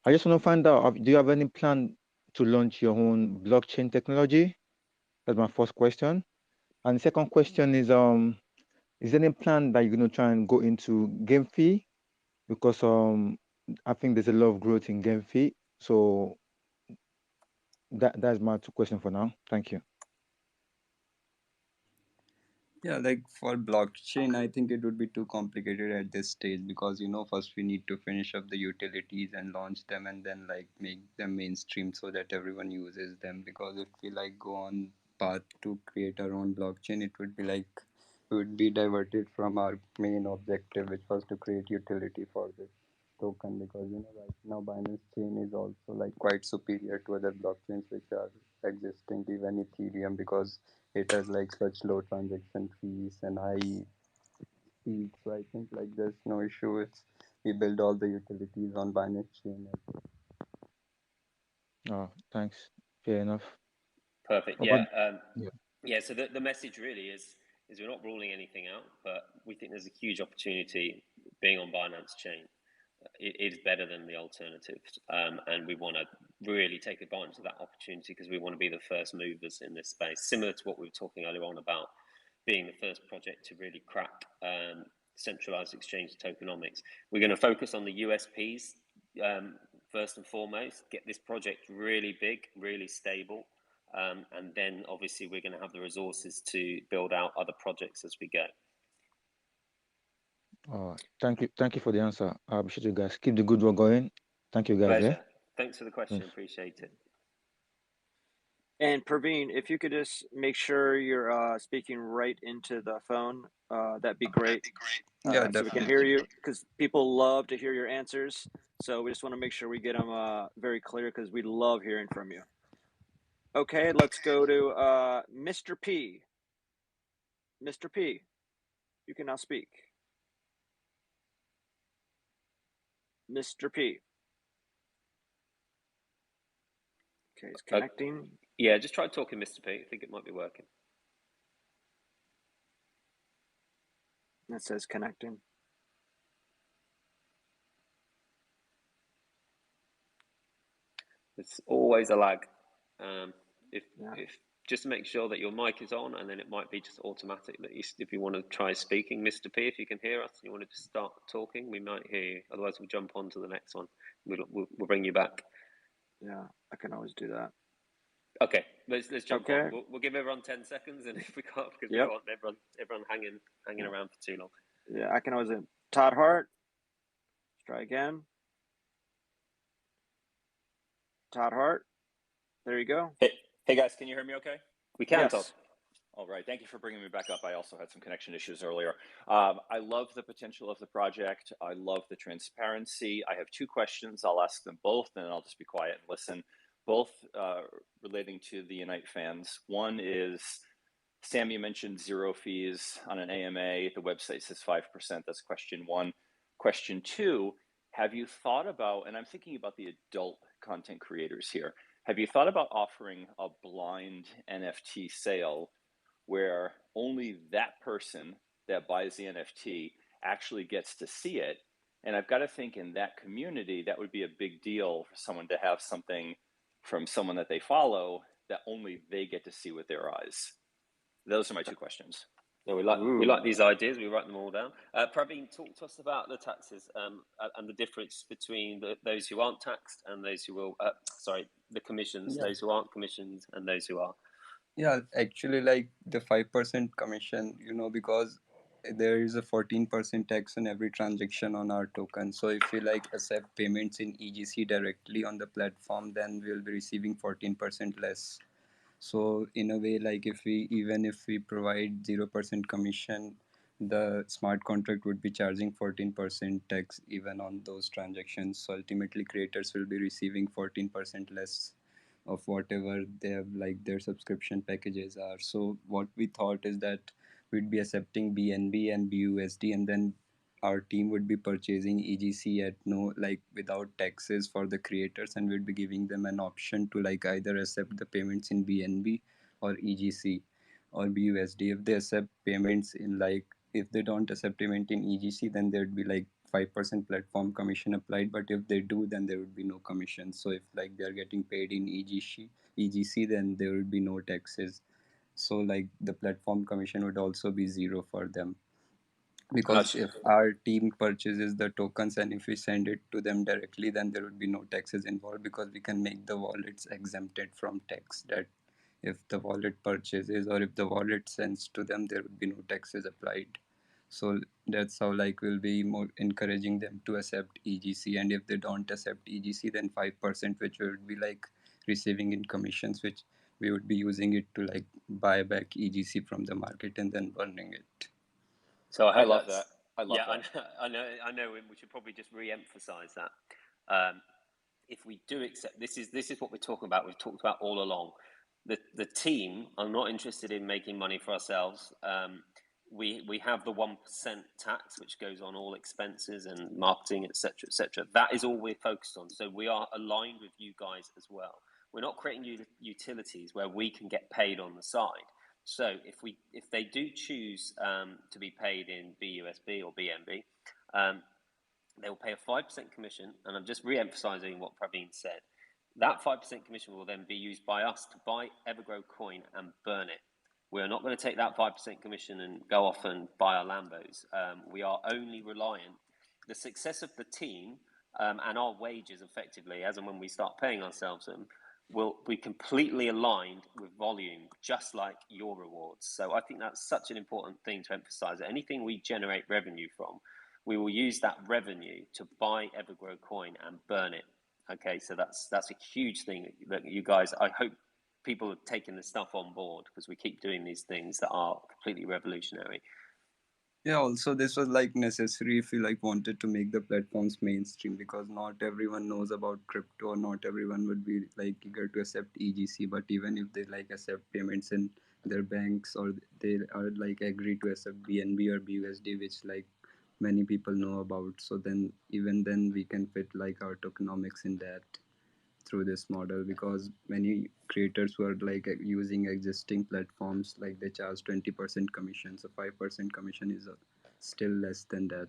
I just want to find out, do you have any plan to launch your own blockchain technology? That's my first question. And the second question is there any plan that you're going to try and go into game fee? Because I think there's a lot of growth in game fee. So that's my two questions for now. Thank you. Yeah, like for blockchain, I think it would be too complicated at this stage, because first we need to finish up the utilities and launch them, and then like make them mainstream so that everyone uses them. Because if we like go on path to create our own blockchain, it would be like we would be diverted from our main objective, which was to create utility for this token. Because right now Binance chain is also like quite superior to other blockchains which are existing, even Ethereum, because it has like such low transaction fees and high speed. So I think like there's no issue. It's we build all the utilities on Binance chain. Oh, thanks. Fair enough. Perfect. Yeah. So the message really is we're not ruling anything out, but we think there's a huge opportunity being on Binance chain. It is better than the alternatives, and we want to really take advantage of that opportunity because we want to be the first movers in this space, similar to what we were talking earlier on about being the first project to really crack centralized exchange tokenomics. We're going to focus on the USPs first and foremost, get this project really big, really stable, and then obviously we're going to have the resources to build out other projects as we go. Thank you for the answer. I appreciate you guys. Keep the good work going. Thank you guys. Pleasure. Yeah? Thanks for the question. Yes. Appreciate it. And Praveen, if you could just make sure you're speaking right into the phone, that'd be great. Yeah, so we can hear you, because people love to hear your answers. So we just want to make sure we get them very clear, because we love hearing from you. Okay, let's go to Mr. P. Mr. P, you can now speak. Mr. P. Okay, it's connecting. Yeah, just try talking, Mr. P. I think it might be working. It says connecting. It's always a lag. If just to make sure that your mic is on, and then it might be just automatic that if you want to try speaking, Mr. P, if you can hear us, you want to just start talking, we might hear you. Otherwise, we'll jump on to the next one. We'll bring you back. Yeah, I can always do that. Okay, let's jump on. We'll give everyone 10 seconds, and if we can't, because we don't want everyone hanging around for too long. Yeah, I can always. Todd Hart. Let's try again. Todd Hart. There you go. Hey guys, can you hear me okay? We can, yes. Todd. All right, thank you for bringing me back up. I also had some connection issues earlier. I love the potential of the project. I love the transparency. I have two questions. I'll ask them both, and then I'll just be quiet and listen. Both relating to the Unite fans. One is, Sam, you mentioned 0 fees on an AMA. The website says 5%. That's question one. Question two, have you thought about, and I'm thinking about the adult content creators here, have you thought about offering a blind NFT sale where only that person that buys the NFT actually gets to see it? And I've got to think in that community, that would be a big deal for someone to have something from someone that they follow that only they get to see with their eyes. Those are my two questions. Yeah, we like these ideas. We write them all down. Praveen, talk to us about the taxes and the difference between those who aren't taxed and those who will. The commissions, Yeah. those who aren't commissioned and those who are. Yeah, actually, like the 5% commission, because there is a 14% tax on every transaction on our token. So if we like accept payments in EGC directly on the platform, then we'll be receiving 14% less. So in a way, like even if we provide 0% commission, the smart contract would be charging 14% tax even on those transactions. So ultimately, creators will be receiving 14% less of whatever they have, like their subscription packages are. So what we thought is that we'd be accepting BNB and BUSD, and then our team would be purchasing EGC at without taxes for the creators, and we'd be giving them an option to like either accept the payments in BNB or EGC or BUSD. If they accept payments in if they don't accept payment in EGC, then there'd be like 5% platform commission applied. But if they do, then there would be no commission. So if like they're getting paid in EGC, then there would be no taxes. So like the platform commission would also be zero for them, because if our team purchases the tokens and if we send it to them directly, then there would be no taxes involved, because we can make the wallets exempted from tax. That if the wallet purchases or if the wallet sends to them, there would be no taxes applied. So that's how like we'll be more encouraging them to accept EGC, and if they don't accept EGC, then 5%, which we would be like receiving in commissions, which we would be using it to like buy back EGC from the market and then burning it. So I love that. I love that. I know. We should probably just re-emphasize that. If we do accept, this is what we're talking about. We've talked about all along. The team are not interested in making money for ourselves. We have the 1% tax, which goes on all expenses and marketing, etc., etc. That is all we're focused on. So we are aligned with you guys as well. We're not creating utilities where we can get paid on the side. So if they do choose to be paid in BUSD or BNB, they will pay a 5% commission, and I'm just re-emphasizing what Praveen said. That 5% commission will then be used by us to buy EverGrow Coin and burn it. We're not going to take that 5% commission and go off and buy our Lambos. We are only reliant. The success of the team and our wages, effectively, as and when we start paying ourselves them, will be completely aligned with volume, just like your rewards. So I think that's such an important thing to emphasize. That anything we generate revenue from, we will use that revenue to buy EverGrow Coin and burn it. Okay, so that's a huge thing that you guys, I hope people have taken this stuff on board, because we keep doing these things that are completely revolutionary. Yeah, also this was like necessary if you like wanted to make the platforms mainstream, because not everyone knows about crypto, not everyone would be like eager to accept EGC. But even if they like accept payments in their banks, or they are like agree to accept BNB or BUSD, which like many people know about, so then even then we can fit like our tokenomics in that through this model, because many creators who are like using existing platforms, like they charge 20% commission, so 5% commission is still less than that.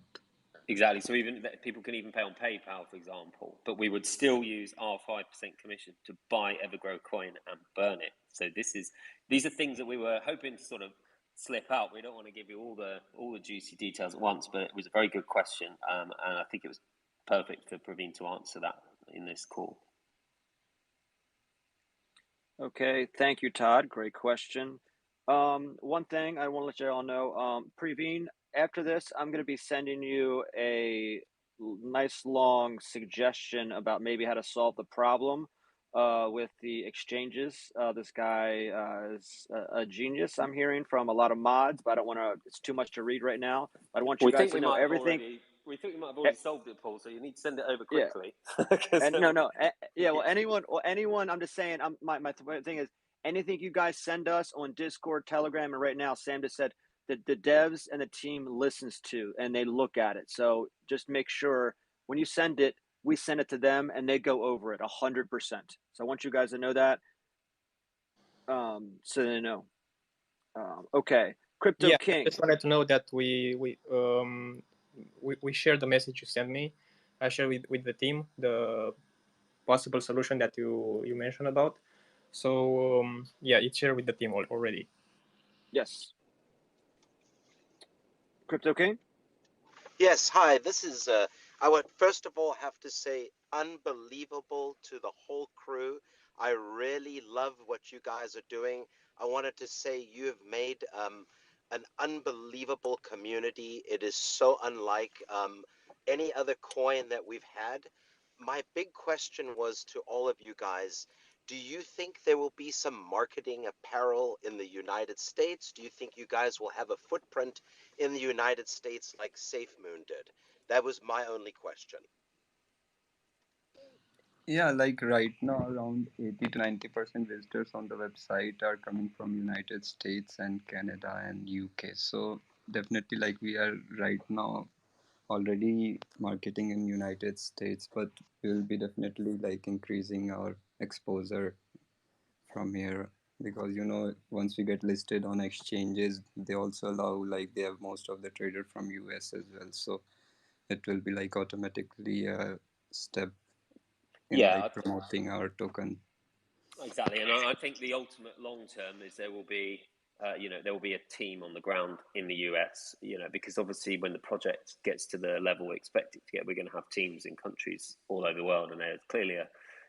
Exactly. So even people can even pay on PayPal, for example, but we would still use our 5% commission to buy EverGrow Coin and burn it. So these are things that we were hoping to sort of slip out. We don't want to give you all the juicy details at once, but it was a very good question, and I think it was perfect for Praveen to answer that in this call. Okay, thank you, Todd. Great question. One thing I want to let you all know, Praveen, after this, I'm going to be sending you a nice long suggestion about maybe how to solve the problem with the exchanges. This guy is a genius, I'm hearing from a lot of mods, but I don't want to, it's too much to read right now. But I want you guys to know everything. We think we might have already solved it, Paul, so you need to send it over quickly. Yeah. Well, anyone, I'm just saying, my thing is, anything you guys send us on Discord, Telegram, and right now, Sam just said that the devs and the team listens to and they look at it. So just make sure when you send it, we send it to them and they go over it 100%. So I want you guys to know that. So they know. Okay, Crypto King. I just wanted to know that we share the message you sent me. I share with the team the possible solution that you mentioned about. So yeah, it's shared with the team already. Yes. Crypto King? Yes, hi. This is, I would first of all have to say unbelievable to the whole crew. I really love what you guys are doing. I wanted to say you have made an unbelievable community. It is so unlike any other coin that we've had. My big question was to all of you guys. Do you think there will be some marketing apparel in the United States? Do you think you guys will have a footprint in the United States like SafeMoon did? That was my only question. Yeah, like right now, around 80 to 90% visitors on the website are coming from United States and Canada and UK. So definitely, like we are right now already marketing in United States, but we'll be definitely like increasing our exposure from here because once we get listed on exchanges, they also allow like they have most of the trader from US as well. So it will be like automatically a step in Yeah, like promoting our token. exactly. And I think the ultimate long term is there will be, there will be a team on the ground in the US, because obviously when the project gets to the level we expect it to get, we're going to have teams in countries all over the world. And there's clearly,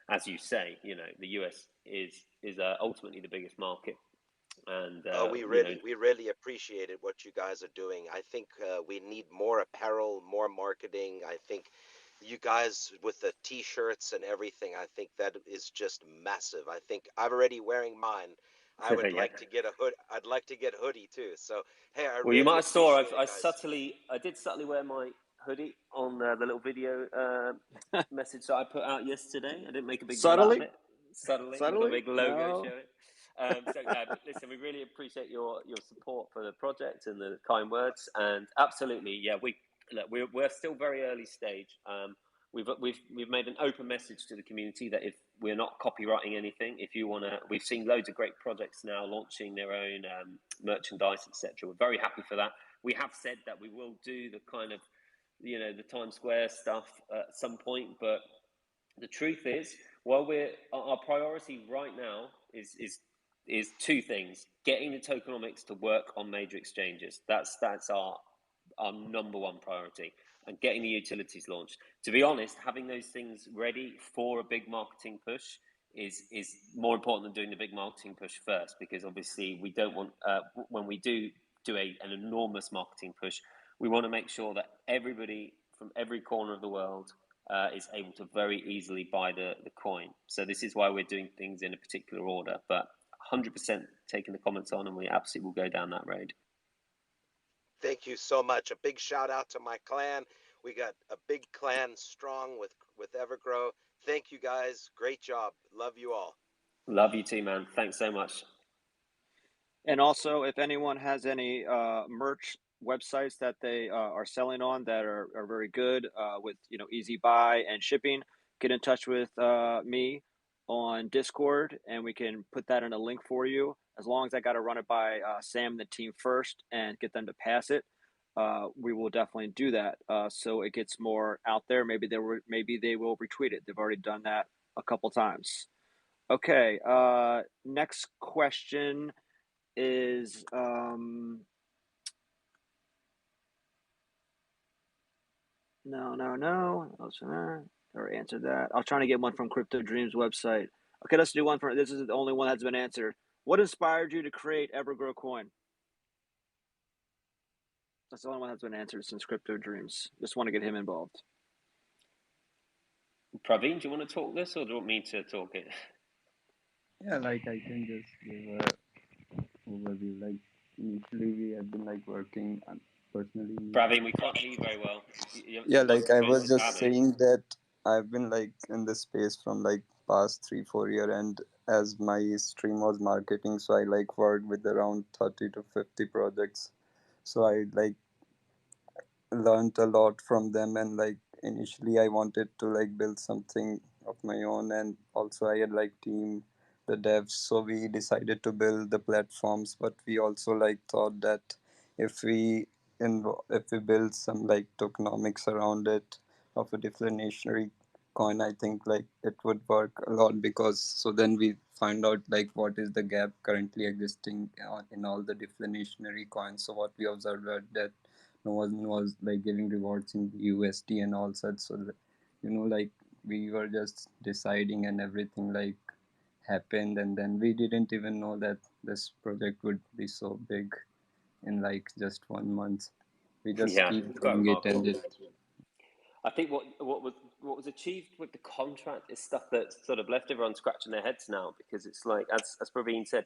as you say, the US is ultimately the biggest market. And we really appreciated what you guys are doing. I think we need more apparel, more marketing. I think you guys with the t-shirts and everything, I think that is just massive. I think I'm already wearing mine. I would yeah. like to get a hood. I'd like to get hoodie too. So hey, I Well, really you might have saw appreciate it, guys. I did subtly wear my hoodie on the little video message that I put out yesterday. I didn't make a big deal out Subtly? of it. Subtly, with a Subtly? big logo No. showing. So no, but listen, we really appreciate your support for the project and the kind words. And absolutely, yeah, we're still very early stage. We've made an open message to the community that if we're not copywriting anything, if you want to, we've seen loads of great projects now launching their own merchandise, etc. We're very happy for that. We have said that we will do the kind of, the Times Square stuff at some point, but the truth is, while our priority right now is two things: getting the tokenomics to work on major exchanges. That's our number one priority, and getting the utilities launched. To be honest, having those things ready for a big marketing push is more important than doing the big marketing push first, because obviously we don't want when we do an enormous marketing push, we want to make sure that everybody from every corner of the world is able to very easily buy the coin. So this is why we're doing things in a particular order, but 100% taking the comments on, and we absolutely will go down that road. Thank you so much. A big shout out to my clan. We got a big clan strong with EverGrow. Thank you guys. Great job. Love you all. Love you too, man. Thanks so much. And also, if anyone has any merch websites that they are selling on that are very good with easy buy and shipping, get in touch with me on Discord, and we can put that in a link for you. As long as I got to run it by Sam and the team first and get them to pass it, we will definitely do that. So it gets more out there. Maybe they will retweet it. They've already done that a couple times. Okay. Next question is no. Or answered that. I was trying to get one from Crypto Dreams website. Okay, let's do one for this is the only one that's been answered. What inspired you to create EverGrow Coin? That's the only one that's been answered since Crypto Dreams. Just want to get him involved. Praveen, do you want to talk this, or do you want me to talk it? Yeah, like I can just give a overview. Like initially we have been like working on personally. Praveen, we can't hear you very well. Yeah, like I was just Praveen. saying that I've been like in this space from like past 3-4 years, and as my stream was marketing, so I like worked with around 30 to 50 projects. So I like learned a lot from them, and like initially I wanted to like build something of my own, and also I had like team the devs, so we decided to build the platforms, but we also like thought that if we if we build some like tokenomics around it of a deflationary coin, I think like it would work a lot, because so then we find out like what is the gap currently existing in all the deflationary coins. So what we observed that no one was like giving rewards in USD and all such. So like we were just deciding and everything like happened, and then we didn't even know that this project would be so big in like just 1 month. We just Yeah, keep it's quite doing it, remarkable. and it I think what was achieved with the contract is stuff that's sort of left everyone scratching their heads now, because it's like, as Praveen said,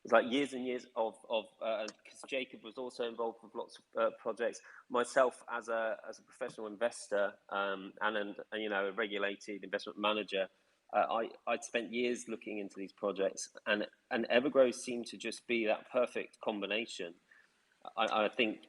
it's like years and years of because Jacob was also involved with lots of projects. Myself as a professional investor and a regulated investment manager, I'd spent years looking into these projects, and EverGrow seemed to just be that perfect combination. I think,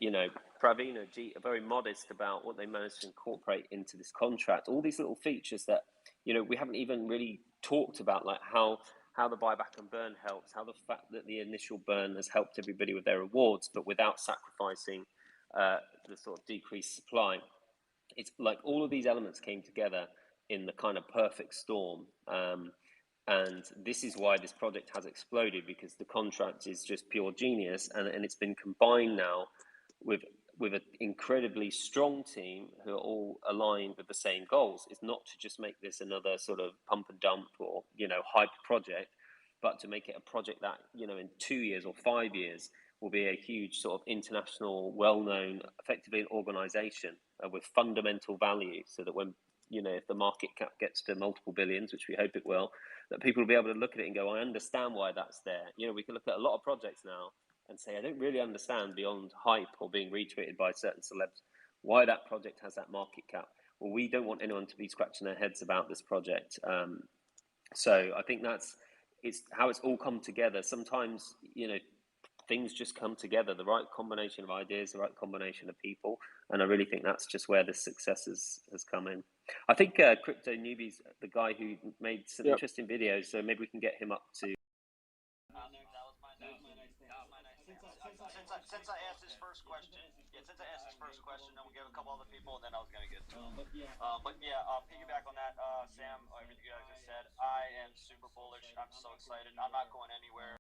Praveen and Jeet are very modest about what they managed to incorporate into this contract. All these little features that, we haven't even really talked about, like how the buyback and burn helps, how the fact that the initial burn has helped everybody with their rewards, but without sacrificing the sort of decreased supply. It's like all of these elements came together in the kind of perfect storm. And this is why this project has exploded, because the contract is just pure genius, and it's been combined now with an incredibly strong team who are all aligned with the same goals. It's not to just make this another sort of pump and dump or hype project, but to make it a project that in 2 years or 5 years will be a huge sort of international, well-known, effectively an organization with fundamental value, so that when if the market cap gets to multiple billions, which we hope it will, that people will be able to look at it and go, I understand why that's there. We can look at a lot of projects now and say, I don't really understand, beyond hype or being retweeted by certain celebs, why that project has that market cap. Well, we don't want anyone to be scratching their heads about this project. So I think it's how it's all come together. Sometimes, things just come together, the right combination of ideas, the right combination of people. And I really think that's just where the success has come in. I think Crypto Newbie's the guy who made some interesting videos, so maybe we can get him up to. Since I asked this first question, then we'll give a couple other people, and then I was going to get to him. Piggyback on that, Sam, everything you guys just said, I am super bullish. I'm so excited. I'm not going anywhere.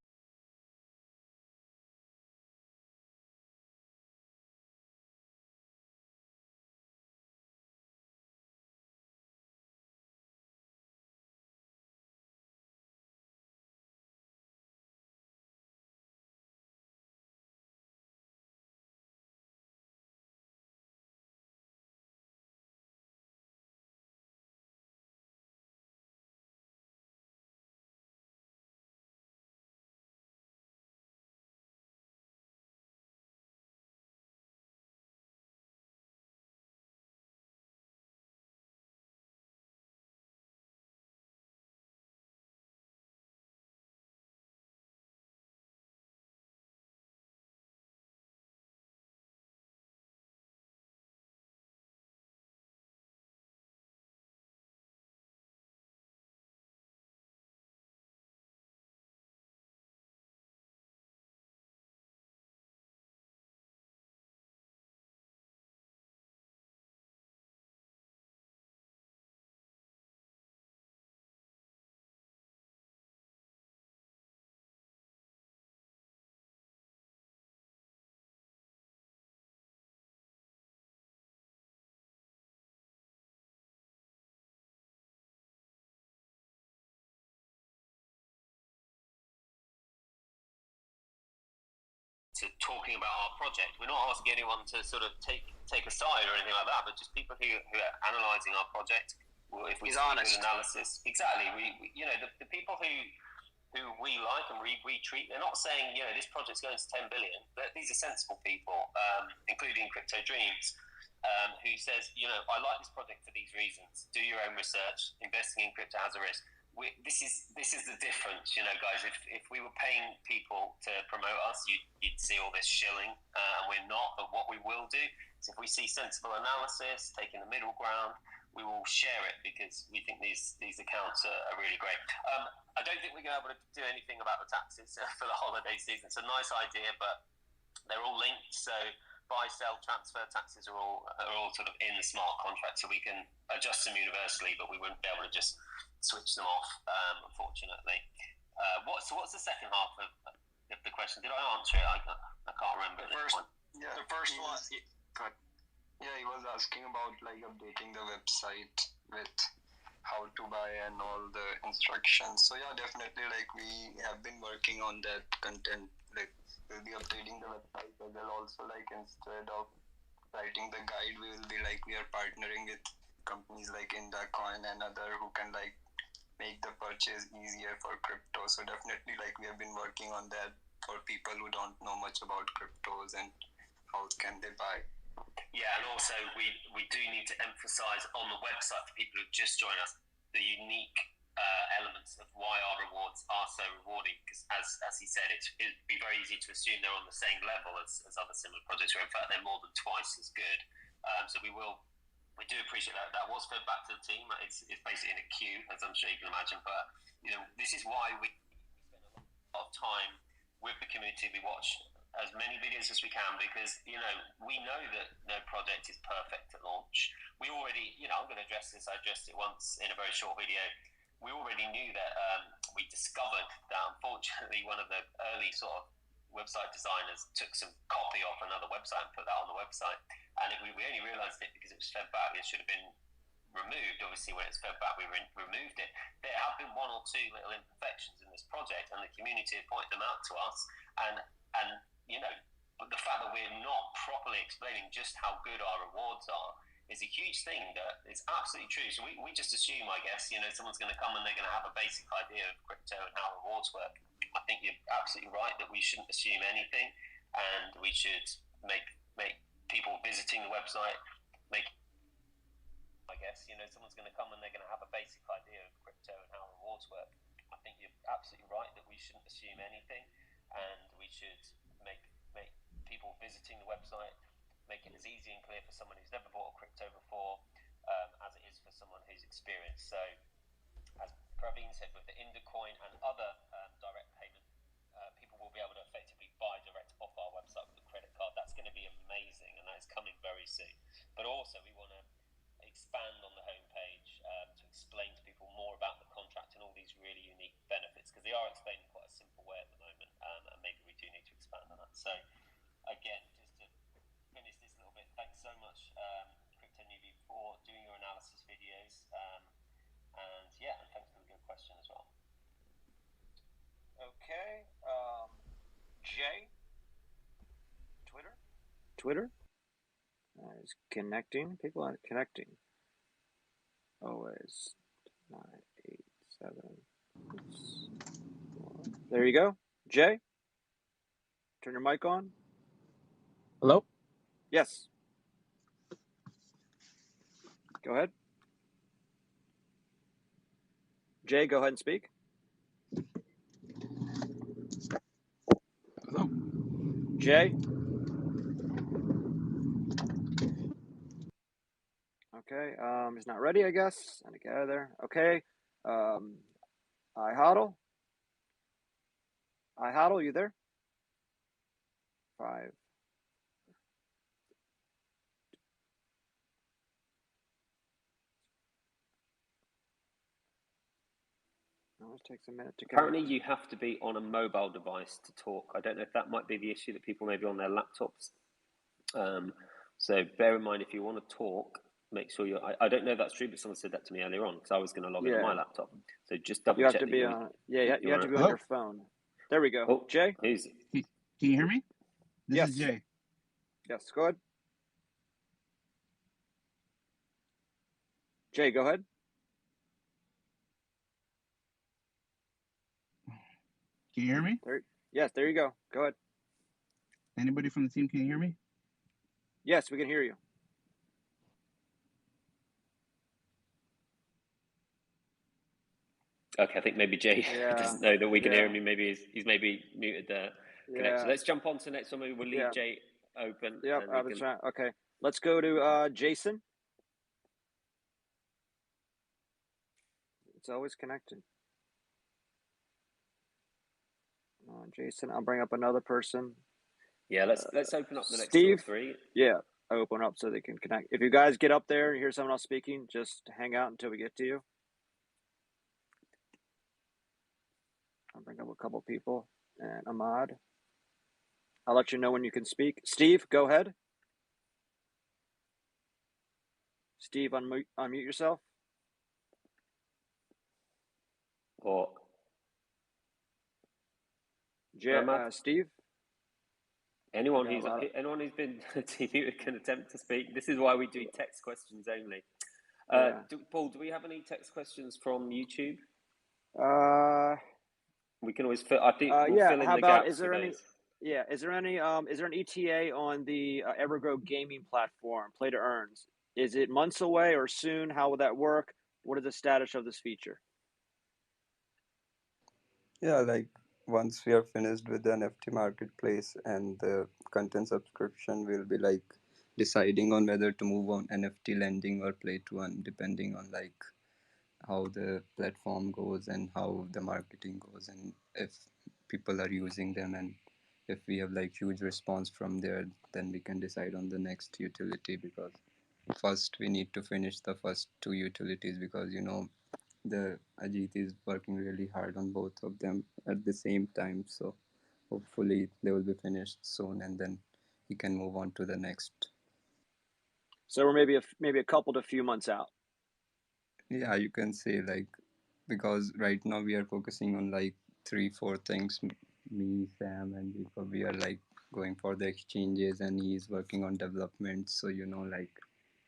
To talking about our project. We're not asking anyone to sort of take a side or anything like that, but just people who are analysing our project. If we honest analysis, exactly. We the people who we like and we treat, they're not saying this project's going to 10 billion. But these are sensible people, including Crypto Dreams, who says I like this project for these reasons. Do your own research. Investing in crypto has a risk. This is the difference, guys. If we were paying people to promote us, you'd see all this shilling, and we're not. But what we will do is, if we see sensible analysis, taking the middle ground, we will share it, because we think these accounts are really great. I don't think we're going to be able to do anything about the taxes for the holiday season. It's a nice idea, but they're all linked. So buy, sell, transfer taxes are all sort of in the smart contract, so we can adjust them universally, but we wouldn't be able to just switch them off, unfortunately. What's the second half of the question? Did I answer it? I can't remember. The first one. But yeah, he was asking about like updating the website with how to buy and all the instructions. So yeah, definitely like we have been working on that content. Like we'll be updating the website, but we'll also like instead of writing the guide, we will be like we are partnering with companies like Indacoin and other who can like make the purchase easier for crypto. So definitely like we have been working on that for people who don't know much about cryptos and how can they buy. Yeah, and also we do need to emphasize on the website for people who just joined us the unique elements of why our rewards are so rewarding. Because as he said, it'd be very easy to assume they're on the same level as other similar projects, or in fact they're more than twice as good. So we do appreciate that. That was fed back to the team. It's basically in a queue, as I'm sure you can imagine. But you know, this is why we spend a lot of time with the community. We watch as many videos as we can, because you know we know that no project is perfect at launch. We already, you know, I'm going to address this. I addressed it once in a very short video. We already knew that we discovered that unfortunately one of the early sort of website designers took some copy off another website and put that on the website, and we only realised it because it was fed back. It should have been removed. Obviously, when it's fed back, we removed it. There have been one or two little imperfections in this project, and the community have pointed them out to us. And you know, but the fact that we're not properly explaining just how good our rewards are is a huge thing that is absolutely true. So we just assume, I guess, you know, someone's going to come and they're going to have a basic idea of crypto and how rewards work. I think you're absolutely right that we shouldn't assume anything, and we should make people visiting the website make. I guess, you know, someone's going to come and they're going to have a basic idea of crypto and how rewards work. I think you're absolutely right that we shouldn't assume anything, and we should make people visiting the website make it as easy and clear for someone who's never bought a crypto before as it is for someone who's experienced. So, as Praveen said, with the Indacoin and other direct payment, people will be able to effectively buy direct off our website with a credit card. That's going to be amazing, and that is coming very soon. But also, we want to expand on the homepage to explain to people more about the contract and all these really unique benefits, because they are explained in quite a simple way at the moment, and maybe we do need to expand on that. So again, just to finish this little bit, thanks so much, Crypto Newbie, for doing your analysis videos, and yeah, and thanks for the good question as well. Okay, Jay, Twitter is connecting. People are connecting. Always 9, 8, 7. 6, 4. There you go, Jay. Turn your mic on. Hello? Yes. Go ahead. Jay, go ahead and speak. Hello? Jay? Okay, he's not ready, I guess. I need to get out of there. Okay. iHodl, you there? 5. It takes a minute to connect. Apparently, you have to be on a mobile device to talk. I don't know if that might be the issue, that people may be on their laptops. So bear in mind, if you want to talk, make sure you're. I don't know if that's true, but someone said that to me earlier on, because I was going to log in on my laptop. So just double check. You have to be on. Yeah, you have to be on your phone. There we go. Oh, Jay? Can you hear me? This is Jay. Yes, go ahead. Jay, go ahead. Can you hear me? Yes, there you go. Go ahead. Anybody from the team can hear me? Yes, we can hear you. Okay, I think maybe Jay doesn't know that we can hear him. Maybe he's maybe muted the connection. Let's jump on to the next one. Maybe we'll leave Jay open. Yep, I was trying. Okay, let's go to Jason. It's always connecting. Jason, I'll bring up another person. Yeah, let's open up the next Steve, 2 or 3. Yeah, open up so they can connect. If you guys get up there and hear someone else speaking, just hang out until we get to you. I'll bring up a couple people. And Ahmad. I'll let you know when you can speak. Steve, go ahead. Steve, unmute yourself. Or Steve? Anyone who's been who can attempt to speak. This is why we do text questions only. Paul, do we have any text questions from YouTube? We can always fill. I think we'll fill in the gaps. Is there any ETA on the EverGrow gaming platform, Play to Earns? Is it months away or soon? How will that work? What is the status of this feature? Yeah, like once we are finished with the NFT marketplace and the content subscription, we'll be like deciding on whether to move on NFT lending or play to earn, depending on like how the platform goes and how the marketing goes, and if people are using them, and if we have like huge response from there, then we can decide on the next utility, because first we need to finish the first two utilities, because the Ajit is working really hard on both of them at the same time, so hopefully they will be finished soon and then he can move on to the next. So we're maybe a couple to few months out. Yeah, you can say, like, because right now we are focusing on like 3-4 things. Me, Sam, and Jacob, we are like going for the exchanges, and he's working on development. So like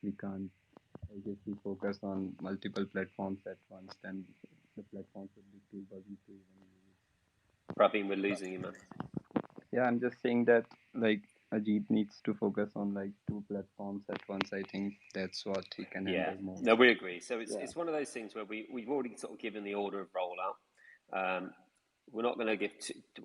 we can't, I guess, we focus on multiple platforms at once. Then the platforms would be too buggy to even use. Rabin, we're losing you, man. Yeah, I'm just saying that like Ajit needs to focus on like 2 platforms at once. I think that's what he can handle more. No, we agree. So it's one of those things where we've already sort of given the order of rollout. We're not going to give.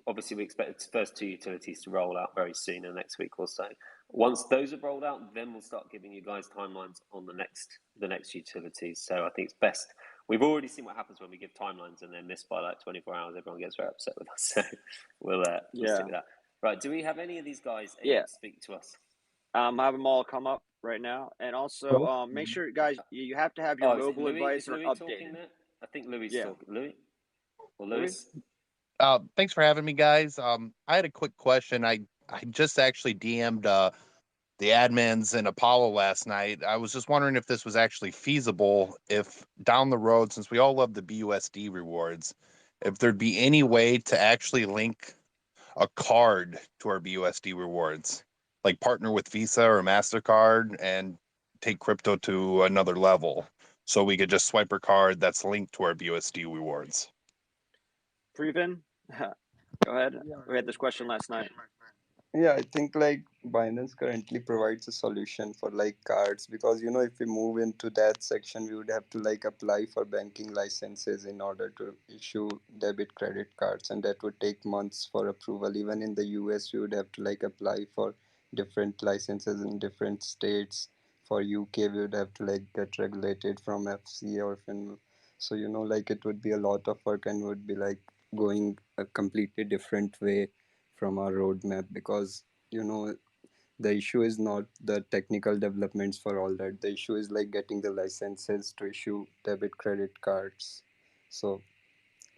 Obviously, we expect the first 2 utilities to roll out very soon, in the next week or so. Once those are rolled out, then we'll start giving you guys timelines on the next utilities. So I think it's best. We've already seen what happens when we give timelines and then miss by like 24 hours. Everyone gets very upset with us. So we'll stick with that. Right? Do we have any of these guys able to speak to us? Have them all come up right now, and also make sure, guys, you have to have your mobile device or updated. I think Louis is talking. Louis or Louis? Thanks for having me, guys. I had a quick question. I just actually DM'd the admins in Apollo last night. I was just wondering if this was actually feasible, if down the road, since we all love the BUSD rewards, if there'd be any way to actually link a card to our BUSD rewards, like partner with Visa or MasterCard and take crypto to another level, so we could just swipe our card that's linked to our BUSD rewards. Previn, go ahead. We had this question last night. Yeah, I think like Binance currently provides a solution for like cards, because if we move into that section, we would have to like apply for banking licenses in order to issue debit credit cards, and that would take months for approval. Even in the US, we would have to like apply for different licenses in different states. For UK, we would have to like get regulated from FC or FINMA. So like it would be a lot of work and would be like going a completely different way from our roadmap, because the issue is not the technical developments for all that. The issue is like getting the licenses to issue debit credit cards. So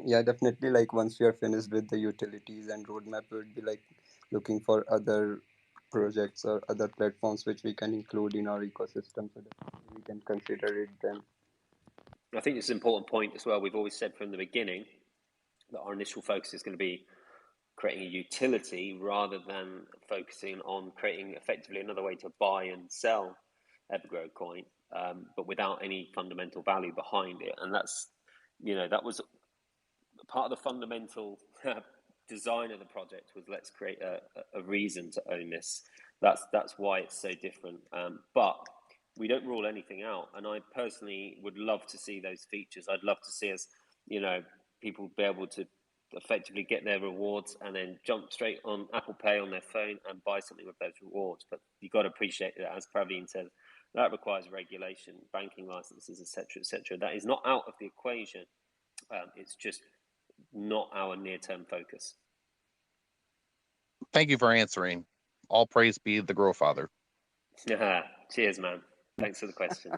yeah, definitely, like once we are finished with the utilities and roadmap, we would be like looking for other projects or other platforms which we can include in our ecosystem, so that we can consider it then. I think it's an important point as well. We've always said from the beginning that our initial focus is going to be creating a utility rather than focusing on creating effectively another way to buy and sell EverGrow Coin, but without any fundamental value behind it. And that's, that was part of the fundamental design of the project, was let's create a reason to own this. That's why it's so different. But we don't rule anything out. And I personally would love to see those features. I'd love to see us, people be able to effectively get their rewards and then jump straight on Apple Pay on their phone and buy something with those rewards. But you've got to appreciate that, as Praveen said, that requires regulation, banking licenses, etc., etc. That is not out of the equation. It's just not our near-term focus. Thank you for answering. All praise be the Grow Father. Cheers, man. Thanks for the question.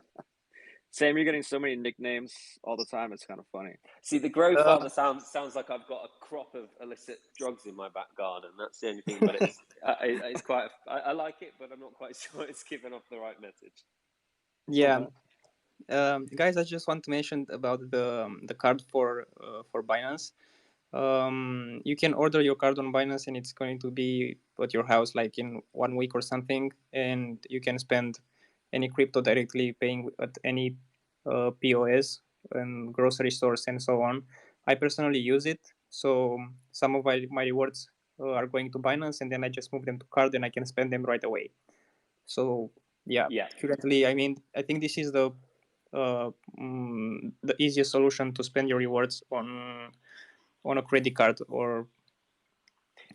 Sam, you're getting so many nicknames all the time. It's kind of funny. See, the Grow Father sounds like I've got a crop of illicit drugs in my back garden. That's the only thing. But it's quite. I like it, but I'm not quite sure it's given off the right message. Yeah, guys, I just want to mention about the card for Binance. You can order your card on Binance, and it's going to be at your house like in 1 week or something, and you can spend any crypto directly, paying at any POS and grocery stores and so on. I personally use it, so some of my rewards are going to Binance, and then I just move them to card, and I can spend them right away. So yeah, Yeah. currently, I mean, I think this is the easiest solution to spend your rewards on a credit card or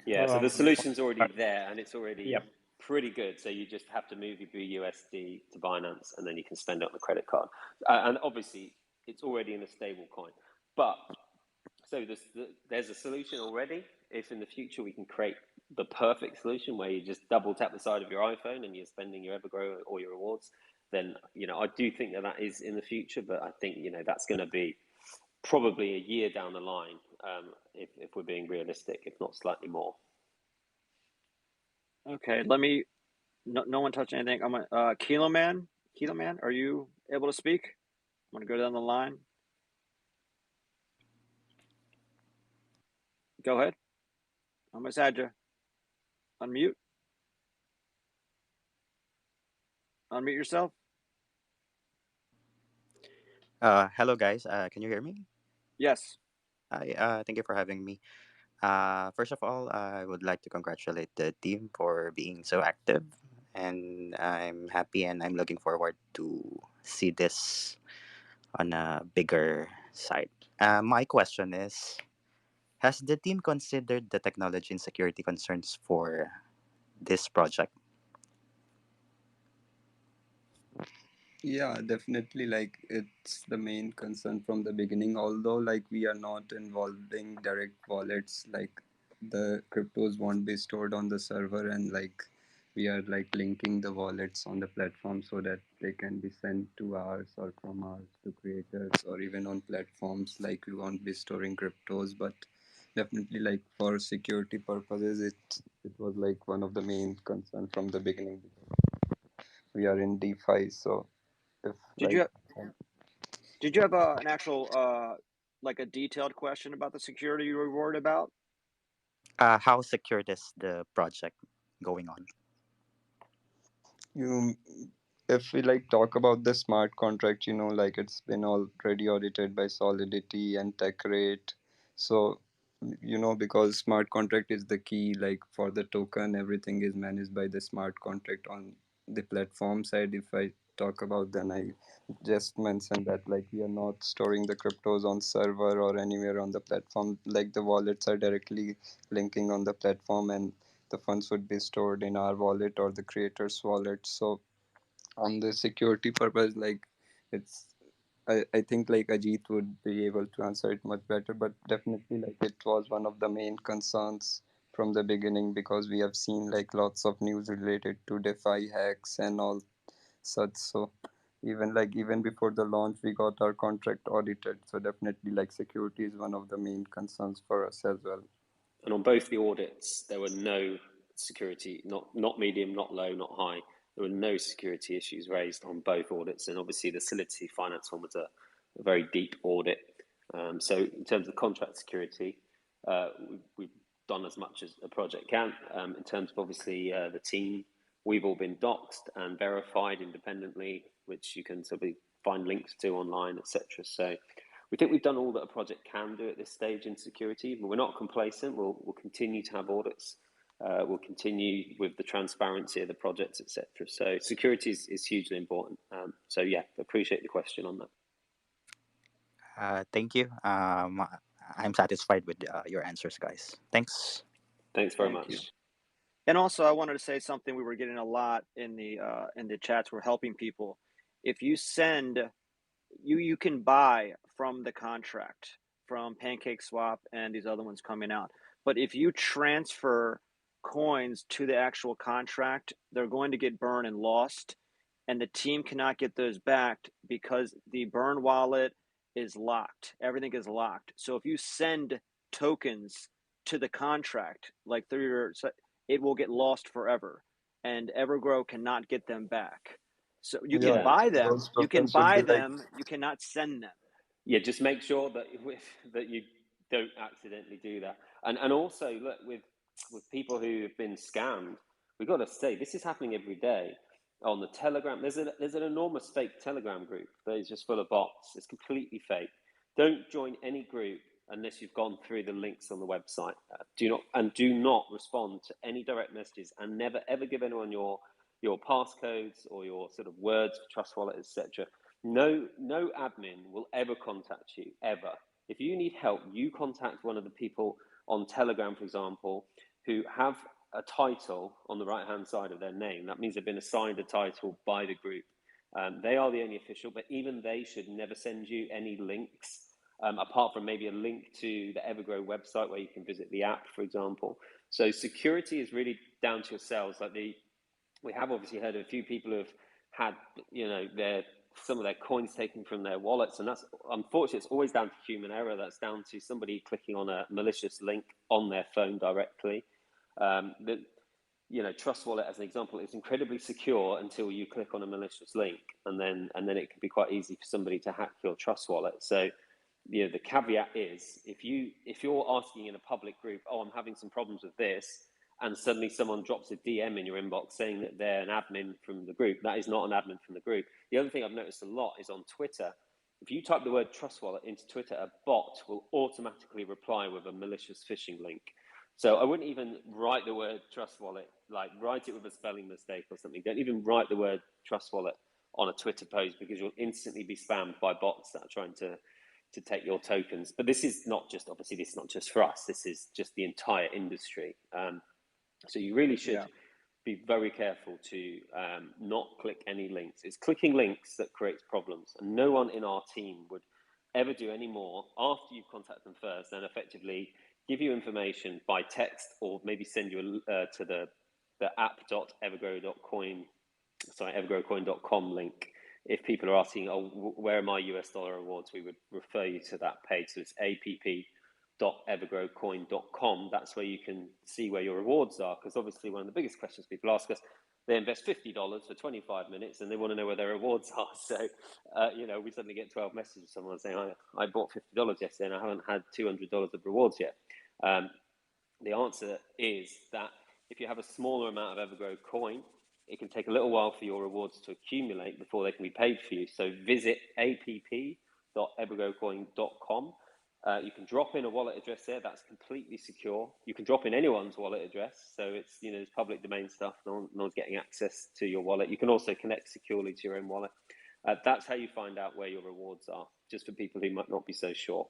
Yeah, so the solution's already card. there, and it's already Yeah. pretty good. So you just have to move your BUSD to Binance, and then you can spend it on the credit card. And obviously, it's already in a stable coin. But so there's a solution already. If in the future we can create the perfect solution where you just double tap the side of your iPhone and you're spending your EverGrow or your rewards, then I do think that is in the future. But I think that's going to be probably a year down the line, if we're being realistic, if not slightly more. Okay, let me. No one touch anything. I'm gonna. Kilo Man, are you able to speak? I'm gonna go down the line. Go ahead. I almost had you. Unmute. Unmute yourself. Hello guys. Can you hear me? Yes. Hi. Thank you for having me. First of all, I would like to congratulate the team for being so active, and I'm happy and I'm looking forward to see this on a bigger side. My question is, has the team considered the technology and security concerns for this project? Yeah, definitely. Like it's the main concern from the beginning. Although like we are not involving direct wallets, like the cryptos won't be stored on the server, and like we are like linking the wallets on the platform so that they can be sent to ours or from ours to creators, or even on platforms. Like we won't be storing cryptos, but definitely like for security purposes, it was like one of the main concern from the beginning. We are in DeFi, so if Did like you have an actual like a detailed question about the security you were worried about? How secure is the project going on? you if we like talk about the smart contract, like it's been already audited by Solidity and TechRate. So because smart contract is the key, like for the token, everything is managed by the smart contract on the platform side. If I talk about, then I just mentioned that like we are not storing the cryptos on server or anywhere on the platform. Like the wallets are directly linking on the platform, and the funds would be stored in our wallet or the creator's wallet. So on the security purpose, like it's I think like Ajit would be able to answer it much better, but definitely like it was one of the main concerns from the beginning, because we have seen like lots of news related to DeFi hacks and all such. So even before the launch, we got our contract audited. So definitely like security is one of the main concerns for us as well. And on both the audits, there were no security, not medium, not low, not high. There were no security issues raised on both audits. And obviously the Solidity Finance one was a very deep audit. So in terms of contract security, we've done as much as a project can. In terms of obviously the team, we've all been doxed and verified independently, which you can sort of find links to online, etc. So we think we've done all that a project can do at this stage in security, but we're not complacent. We'll continue to have audits. We'll continue with the transparency of the projects, etc. So security is hugely important. So yeah, appreciate the question on that. Thank you. I'm satisfied with your answers, guys. Thanks. Thanks very Thank much. you. And also, I wanted to say something we were getting a lot in the chats. We're helping people. If you send, you can buy from the contract from PancakeSwap and these other ones coming out. But if you transfer coins to the actual contract, they're going to get burned and lost, and the team cannot get those back because the burn wallet is locked. Everything is locked. So if you send tokens to the contract, like through your, it will get lost forever, and EverGrow cannot get them back. So you can buy them. those You can tokens would buy be like them. You cannot send them. Yeah, just make sure that that you don't accidentally do that. And also look with people who have been scammed, we've got to say this is happening every day on the Telegram. There's an enormous fake Telegram group that is just full of bots. It's completely fake. Don't join any group unless you've gone through the links on the website. Do not respond to any direct messages, and never ever give anyone your passcodes or your sort of words for Trust Wallet, etc. No admin will ever contact you, ever. If you need help, you contact one of the people on Telegram, for example, who have a title on the right-hand side of their name. That means they've been assigned a title by the group. They are the only official, but even they should never send you any links, apart from maybe a link to the EverGrow website where you can visit the app, for example. So security is really down to yourselves. We have obviously heard of a few people who have had, some of their coins taken from their wallets, and that's unfortunately, it's always down to human error. That's down to somebody clicking on a malicious link on their phone directly. Trust Wallet, as an example, is incredibly secure until you click on a malicious link, and then it can be quite easy for somebody to hack your Trust Wallet. So, the caveat is if you're asking in a public group, oh, I'm having some problems with this, and suddenly someone drops a DM in your inbox saying that they're an admin from the group, that is not an admin from the group. The other thing I've noticed a lot is on Twitter. If you type the word Trust Wallet into Twitter, a bot will automatically reply with a malicious phishing link. So I wouldn't even write the word Trust Wallet, like write it with a spelling mistake or something. Don't even write the word Trust Wallet on a Twitter post, because you'll instantly be spammed by bots that are trying to take your tokens. But this is not just for us. This is just the entire industry. So you really should be very careful to not click any links. It's clicking links that creates problems, and no one in our team would ever do any more after you've contacted them first and effectively give you information by text, or maybe send you to the app.evergrow.coin, evergrowcoin.com link. If people are asking, oh, where are my US dollar rewards, we would refer you to that page. So it's app.evergrowcoin.com. That's where you can see where your rewards are, because obviously one of the biggest questions people ask us, they invest $50 for 25 minutes and they want to know where their rewards are. So, we suddenly get 12 messages from someone saying, I bought $50 yesterday and I haven't had $200 of rewards yet. The answer is that if you have a smaller amount of EverGrow coin, it can take a little while for your rewards to accumulate before they can be paid for you. So visit app.evergrowcoin.com. You can drop in a wallet address there. That's completely secure. You can drop in anyone's wallet address. So it's, it's public domain stuff. No one's getting access to your wallet. You can also connect securely to your own wallet. That's how you find out where your rewards are, just for people who might not be so sure.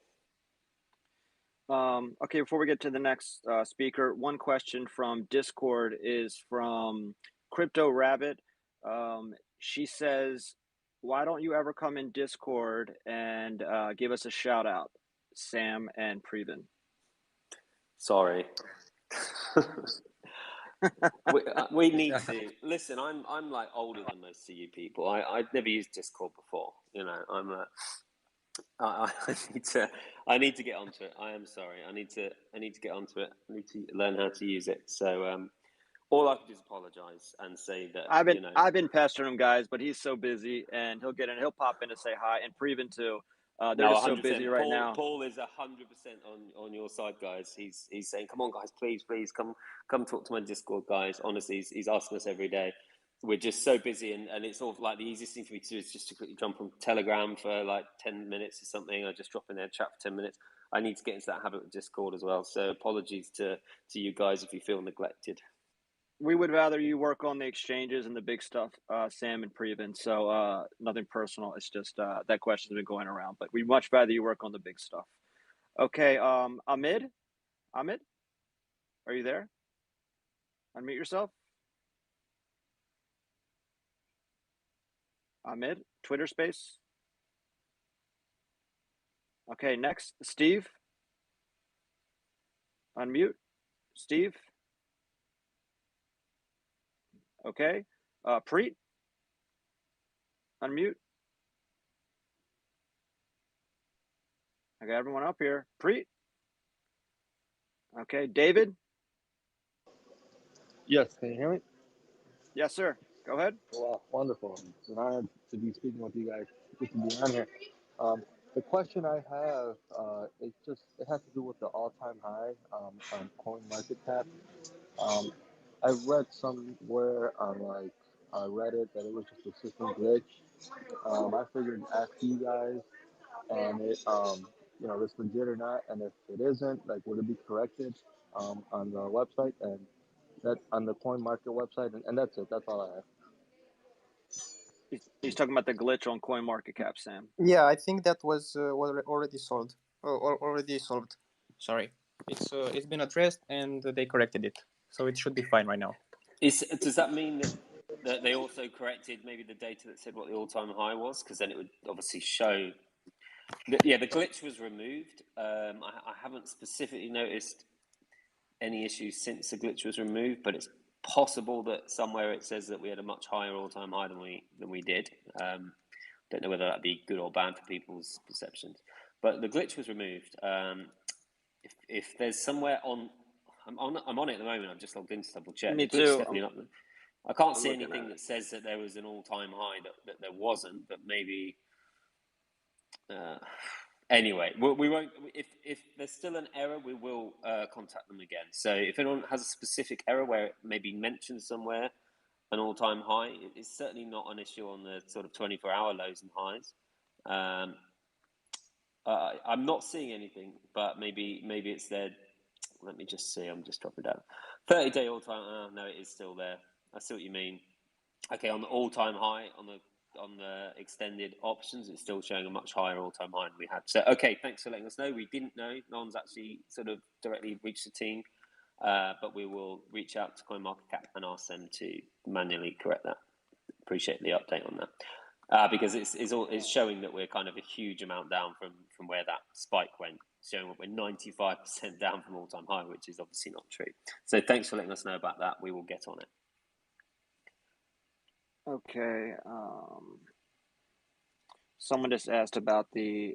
Okay, before we get to the next speaker, one question from Discord is from Crypto Rabbit. She says, why don't you ever come in Discord and give us a shout out, Sam and Preben? Sorry. we need to listen. I'm like older than most of you people. I've never used Discord before. I need to get onto it. I am sorry. I need to get onto it. I need to learn how to use it. So all I can do is apologize and say that I've been pestering him, guys, but he's so busy, and he'll pop in to say hi, and Preben too. They're just so busy right now. Paul is 100% on your side, guys. He's saying, come on, guys, please come talk to my Discord, guys. Honestly, he's asking us every day. We're just so busy, and it's all like the easiest thing for me to do is just to quickly jump on Telegram for like 10 minutes or something. I just drop in there and chat for 10 minutes. I need to get into that habit with Discord as well. So apologies to you guys if you feel neglected. We would rather you work on the exchanges and the big stuff, Sam and Preben. So nothing personal. It's just that question's been going around. But we'd much rather you work on the big stuff. Okay, Ahmed, are you there? Unmute yourself. Ahmed, Twitter space. Okay, next, Steve. Unmute, Steve. Okay, Preet. Unmute. I got everyone up here. Preet. Okay, David. Yes, can you hear me? Yes, sir. Go ahead. Well, wonderful. It's an honor to be speaking with you guys. Good to be on here. The question I have, it has to do with the all-time high on CoinMarketCap. I read somewhere on Reddit that it was just a system glitch. I figured ask you guys, and if it's legit or not, and if it isn't, like, would it be corrected on the website and that on the CoinMarket website, and that's it. That's all I have. He's talking about the glitch on CoinMarketCap, Sam. Yeah, I think that was already solved. Or already solved. Sorry, it's been addressed and they corrected it, so it should be fine right now. Does that mean that they also corrected maybe the data that said what the all-time high was? Because then it would obviously show. The glitch was removed. I haven't specifically noticed any issues since the glitch was removed, but it's possible that somewhere it says that we had a much higher all-time high than we did. Don't know whether that'd be good or bad for people's perceptions, but the glitch was removed. If there's somewhere I'm on it at the moment. I'm just logged in to double check. Me The glitch is too. definitely not. I can't I'm see looking anything at it. that says that there was an all-time high that there wasn't, but maybe. Anyway, we won't. If there's still an error, we will contact them again. So if anyone has a specific error where it maybe mentions somewhere an all-time high, it's certainly not an issue on the sort of 24-hour lows and highs. I'm not seeing anything, but maybe it's there. Let me just see. I'm just dropping down. 30-day all-time. Oh, no, it is still there. I see what you mean. Okay, on the all-time high on the extended options, it's still showing a much higher all-time high than we had. So, okay, thanks for letting us know. We didn't know. No one's actually sort of directly reached the team, but we will reach out to CoinMarketCap and ask them to manually correct that. Appreciate the update on that, because it's showing that we're kind of a huge amount down from where that spike went. Showing that we're 95% down from all-time high, which is obviously not true. So, thanks for letting us know about that. We will get on it. Okay. Someone just asked about the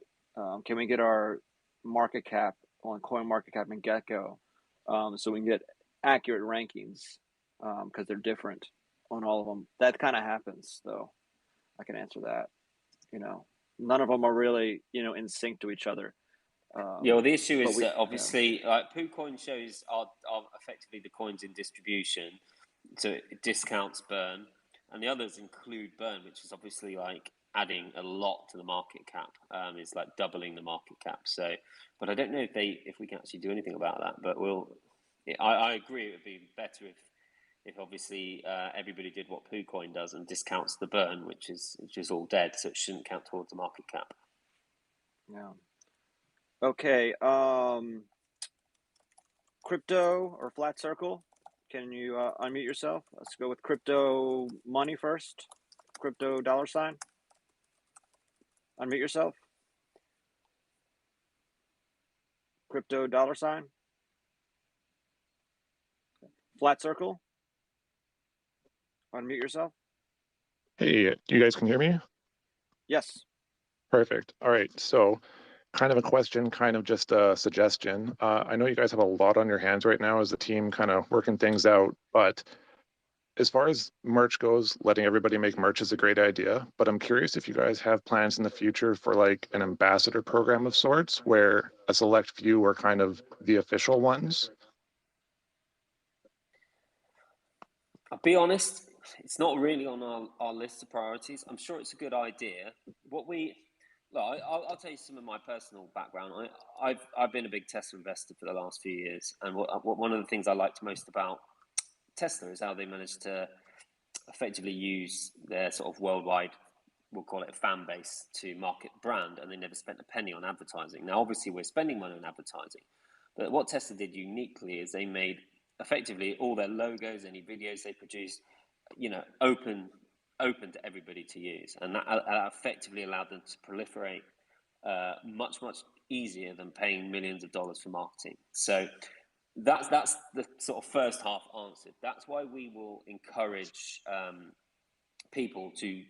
can we get our market cap on CoinMarketCap and Gecko so we can get accurate rankings because they're different on all of them. That kind of happens, though. I can answer that. None of them are really in sync to each other. Yeah, well, the issue is that obviously, PooCoin shows are effectively the coins in distribution, so it discounts burn, and the others include burn, which is obviously like adding a lot to the market cap. It's like doubling the market cap. So, but I don't know if we can actually do anything about that. But I agree, it would be better if obviously everybody did what PooCoin does and discounts the burn, which is all dead, so it shouldn't count towards the market cap. Yeah. Okay, crypto or flat circle, can you unmute yourself? Let's go with crypto money first. Crypto $. Unmute yourself. Crypto $. Flat circle. Unmute yourself. Hey, you guys can hear me? Yes. Perfect. All right. So kind of a question, kind of just a suggestion. I know you guys have a lot on your hands right now as a team kind of working things out, but as far as merch goes, letting everybody make merch is a great idea, but I'm curious if you guys have plans in the future for like an ambassador program of sorts where a select few are kind of the official ones. I'll be honest, it's not really on our list of priorities. I'm sure it's a good idea. I'll tell you some of my personal background. I've been a big Tesla investor for the last few years, and one of the things I liked most about Tesla is how they managed to effectively use their sort of worldwide, we'll call it a fan base, to market brand, and they never spent a penny on advertising. Now, obviously, we're spending money on advertising, but what Tesla did uniquely is they made effectively all their logos, any videos they produced, open to everybody to use, and that effectively allowed them to proliferate much easier than paying millions of dollars for marketing. So that's the sort of first half answered. That's why we will encourage people to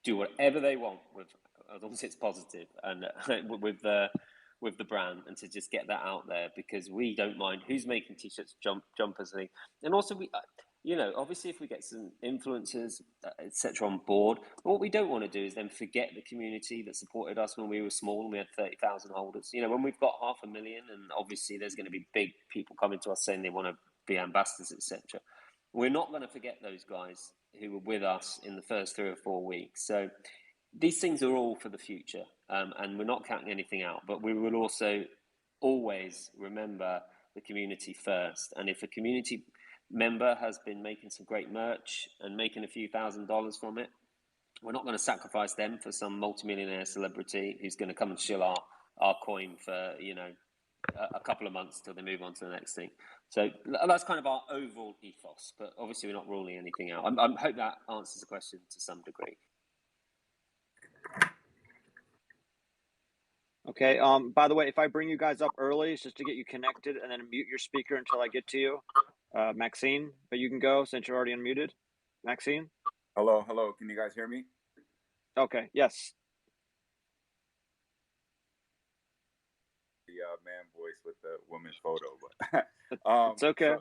do whatever they want with, as long as it's positive, and with the brand, and to just get that out there, because we don't mind who's making t-shirts, jumpers, and also obviously if we get some influencers, etc. on board, but what we don't want to do is then forget the community that supported us when we were small and we had 30,000 holders. When we've got 500,000, and obviously there's going to be big people coming to us saying they want to be ambassadors, etc. We're not going to forget those guys who were with us in the first 3 or 4 weeks. So these things are all for the future, and we're not counting anything out, but we will also always remember the community first. And if a community member has been making some great merch and making a few $1,000s from it, we're not going to sacrifice them for some multimillionaire celebrity who's going to come and shill our coin for a couple of months till they move on to the next thing. So that's kind of our overall ethos, but obviously we're not ruling anything out. I hope that answers the question to some degree. Okay. By the way, if I bring you guys up early, it's just to get you connected, and then mute your speaker until I get to you, Maxine. But you can go since you're already unmuted, Maxine. Hello. Can you guys hear me? Okay. Yes. The man voice with the woman photo, but it's okay.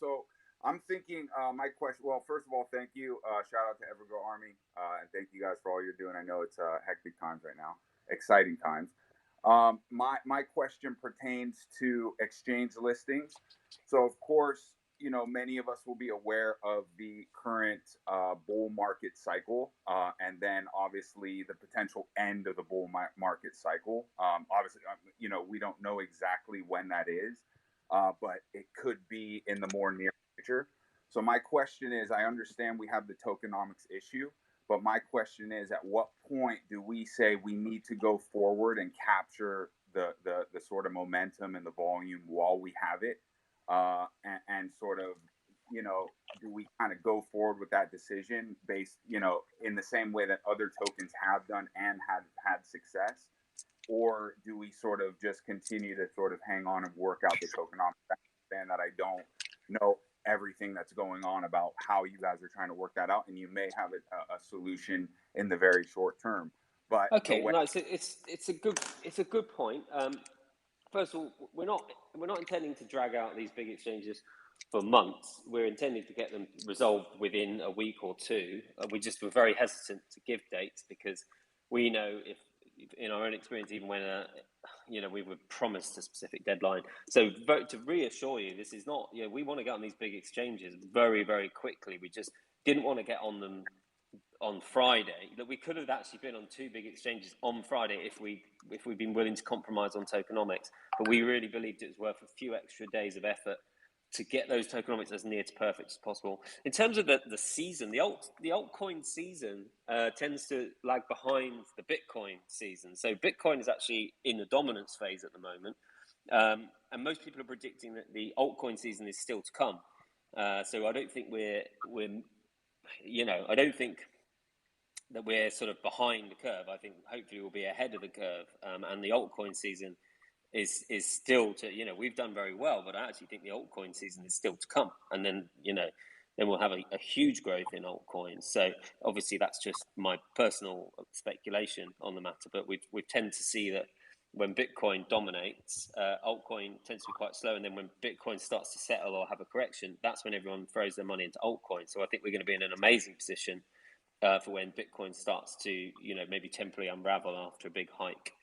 So I'm thinking my question. Well, first of all, thank you. Shout out to EverGrow Army, and thank you guys for all you're doing. I know it's hectic times right now. Exciting times. My question pertains to exchange listings. So of course, many of us will be aware of the current bull market cycle, and then obviously the potential end of the bull market cycle. Obviously, we don't know exactly when that is, but it could be in the more near future. So my question is, I understand we have the tokenomics issue, but my question is, at what point do we say we need to go forward and capture the sort of momentum and the volume while we have it? And sort of, do we kind of go forward with that decision based, in the same way that other tokens have done and have had success? Or do we sort of just continue to sort of hang on and work out the tokenomics? I understand that I don't know everything that's going on about how you guys are trying to work that out, and you may have a solution in the very short term. But okay, no, it's a good point. First of all, we're not intending to drag out these big exchanges for months. We're intending to get them resolved within a week or two. We just were very hesitant to give dates because we know if in our own experience, even when we were promised a specific deadline. So to reassure you, this is not, we want to get on these big exchanges very, very quickly. We just didn't want to get on them on Friday. That we could have actually been on 2 big exchanges on Friday if we'd been willing to compromise on tokenomics. But we really believed it was worth a few extra days of effort to get those tokenomics as near to perfect as possible. In terms of the season, the altcoin season tends to lag behind the Bitcoin season. So Bitcoin is actually in the dominance phase at the moment, and most people are predicting that the altcoin season is still to come. So I don't think I don't think that we're sort of behind the curve. I think hopefully we'll be ahead of the curve, and the altcoin season is still to, we've done very well, but I actually think the altcoin season is still to come. And then, then we'll have a huge growth in altcoins. So obviously that's just my personal speculation on the matter, but we tend to see that when Bitcoin dominates, altcoin tends to be quite slow. And then when Bitcoin starts to settle or have a correction, that's when everyone throws their money into altcoin. So I think we're going to be in an amazing position for when Bitcoin starts to, maybe temporarily unravel after a big hike.